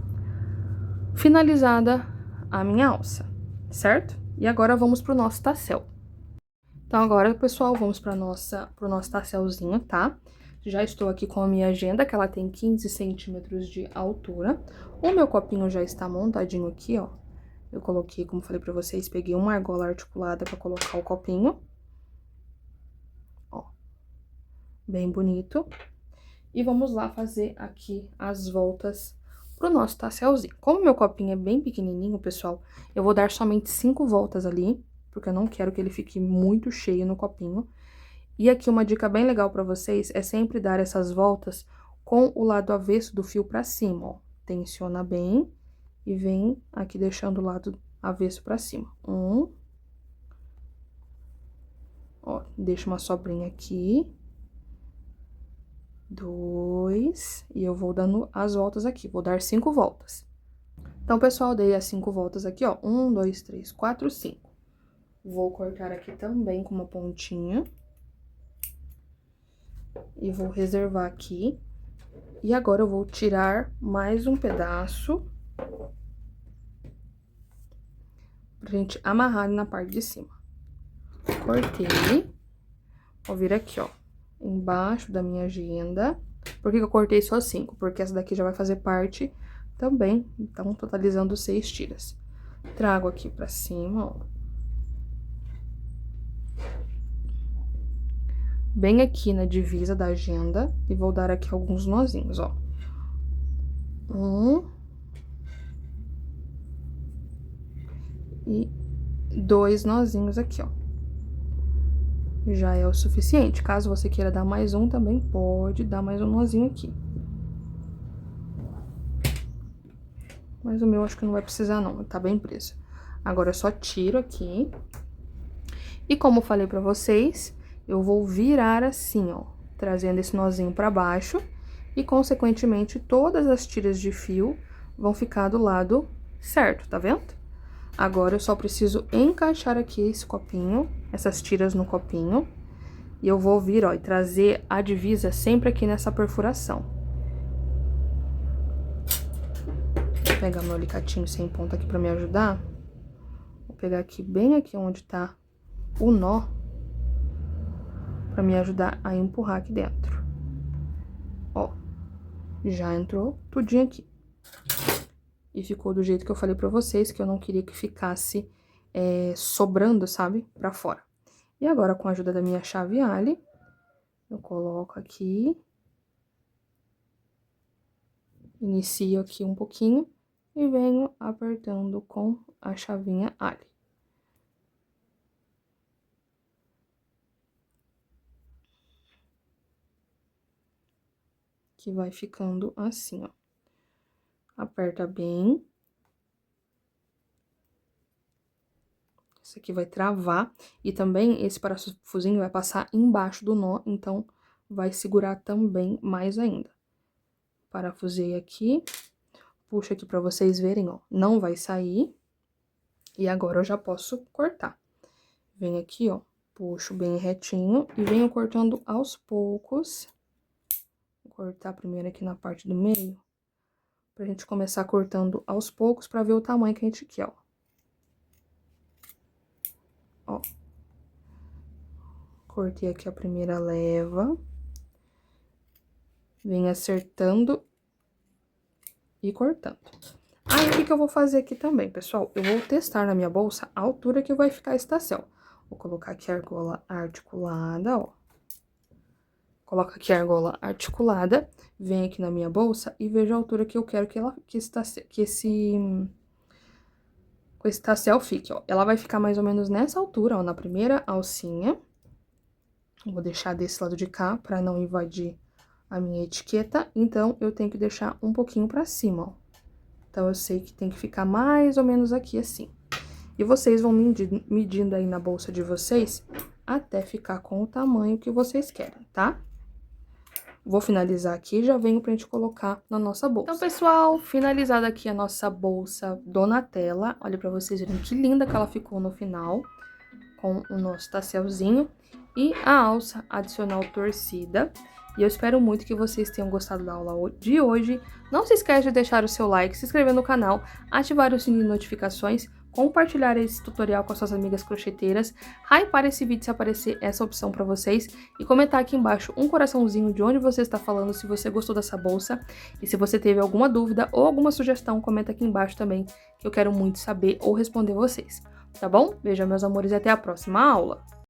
finalizada a minha alça, certo? E agora, vamos pro nosso tassel. Então, agora, pessoal, vamos pro nosso tasselzinho, tá? Já estou aqui com a minha agenda, que ela tem 15 centímetros de altura. O meu copinho já está montadinho aqui, ó. Eu coloquei, como falei pra vocês, peguei uma argola articulada pra colocar o copinho. Ó. Bem bonito. E vamos lá fazer aqui as voltas pro nosso tasselzinho. Como meu copinho é bem pequenininho, pessoal, eu vou dar somente 5 voltas ali, porque eu não quero que ele fique muito cheio no copinho. E aqui uma dica bem legal pra vocês é sempre dar essas voltas com o lado avesso do fio pra cima, ó. Tensiona bem e vem aqui deixando o lado avesso pra cima. Ó, deixa uma sobrinha aqui. 2, e eu vou dando as voltas aqui, vou dar 5 voltas. Então, pessoal, dei as 5 voltas aqui, ó, 1, 2, 3, 4, 5. Vou cortar aqui também com uma pontinha. E vou reservar aqui. E agora eu vou tirar mais um pedaço pra gente amarrar na parte de cima. Cortei. Vou vir aqui, ó, embaixo da minha agenda. Por que eu cortei só 5? Porque essa daqui já vai fazer parte também, então, totalizando 6 tiras. Trago aqui pra cima, ó. Bem aqui na divisa da agenda, e vou dar aqui alguns nozinhos, ó. 1. E 2 nozinhos aqui, ó. Já é o suficiente. Caso você queira dar mais um, também pode dar mais um nozinho aqui. Mas o meu acho que não vai precisar não, tá bem preso. Agora eu só tiro aqui. E como eu falei pra vocês, eu vou virar assim, ó, trazendo esse nozinho pra baixo. E, consequentemente, todas as tiras de fio vão ficar do lado certo, tá vendo? Agora, eu só preciso encaixar aqui esse copinho, essas tiras no copinho. E eu vou vir, ó, e trazer a divisa sempre aqui nessa perfuração. Vou pegar meu alicatinho sem ponta aqui pra me ajudar. Vou pegar aqui, bem aqui onde tá o nó, pra me ajudar a empurrar aqui dentro. Ó, já entrou tudinho aqui. E ficou do jeito que eu falei pra vocês, que eu não queria que ficasse sobrando, sabe, pra fora. E agora, com a ajuda da minha chave Alli, eu coloco aqui. Inicio aqui um pouquinho e venho apertando com a chavinha Alli. Que vai ficando assim, ó. Aperta bem. Isso aqui vai travar. E também esse parafusinho vai passar embaixo do nó, então vai segurar também mais ainda. parafusei aqui, puxo aqui pra vocês verem, ó, não vai sair. E agora eu já posso cortar. Venho aqui, ó, puxo bem retinho e venho cortando aos poucos. Vou cortar primeiro aqui na parte do meio, pra gente começar cortando aos poucos pra ver o tamanho que a gente quer, ó. Ó. Cortei aqui a primeira leva. Venho acertando e cortando. Aí, o que eu vou fazer aqui também, pessoal? Eu vou testar na minha bolsa a altura que vai ficar esse tassel. Vou colocar aqui a argola articulada, ó. Coloco aqui a argola articulada, venho aqui na minha bolsa e vejo a altura que eu quero que esse tassel fique, ó. Ela vai ficar mais ou menos nessa altura, ó, na primeira alcinha. Vou deixar desse lado de cá pra não invadir a minha etiqueta, então eu tenho que deixar um pouquinho pra cima, ó. Então, eu sei que tem que ficar mais ou menos aqui, assim. E vocês vão medindo aí na bolsa de vocês até ficar com o tamanho que vocês querem, tá? Vou finalizar aqui e já venho pra gente colocar na nossa bolsa. Então, pessoal, finalizada aqui a nossa bolsa Donatella. Olha pra vocês verem que linda que ela ficou no final, com o nosso tasselzinho. E a alça adicional torcida. E eu espero muito que vocês tenham gostado da aula de hoje. Não se esqueça de deixar o seu like, se inscrever no canal, ativar o sininho de notificações, compartilhar esse tutorial com as suas amigas crocheteiras, hypar esse vídeo se aparecer essa opção para vocês e comentar aqui embaixo um coraçãozinho de onde você está falando, se você gostou dessa bolsa. E se você teve alguma dúvida ou alguma sugestão, comenta aqui embaixo também, que eu quero muito saber ou responder vocês. Tá bom? Beijo, meus amores, e até a próxima aula!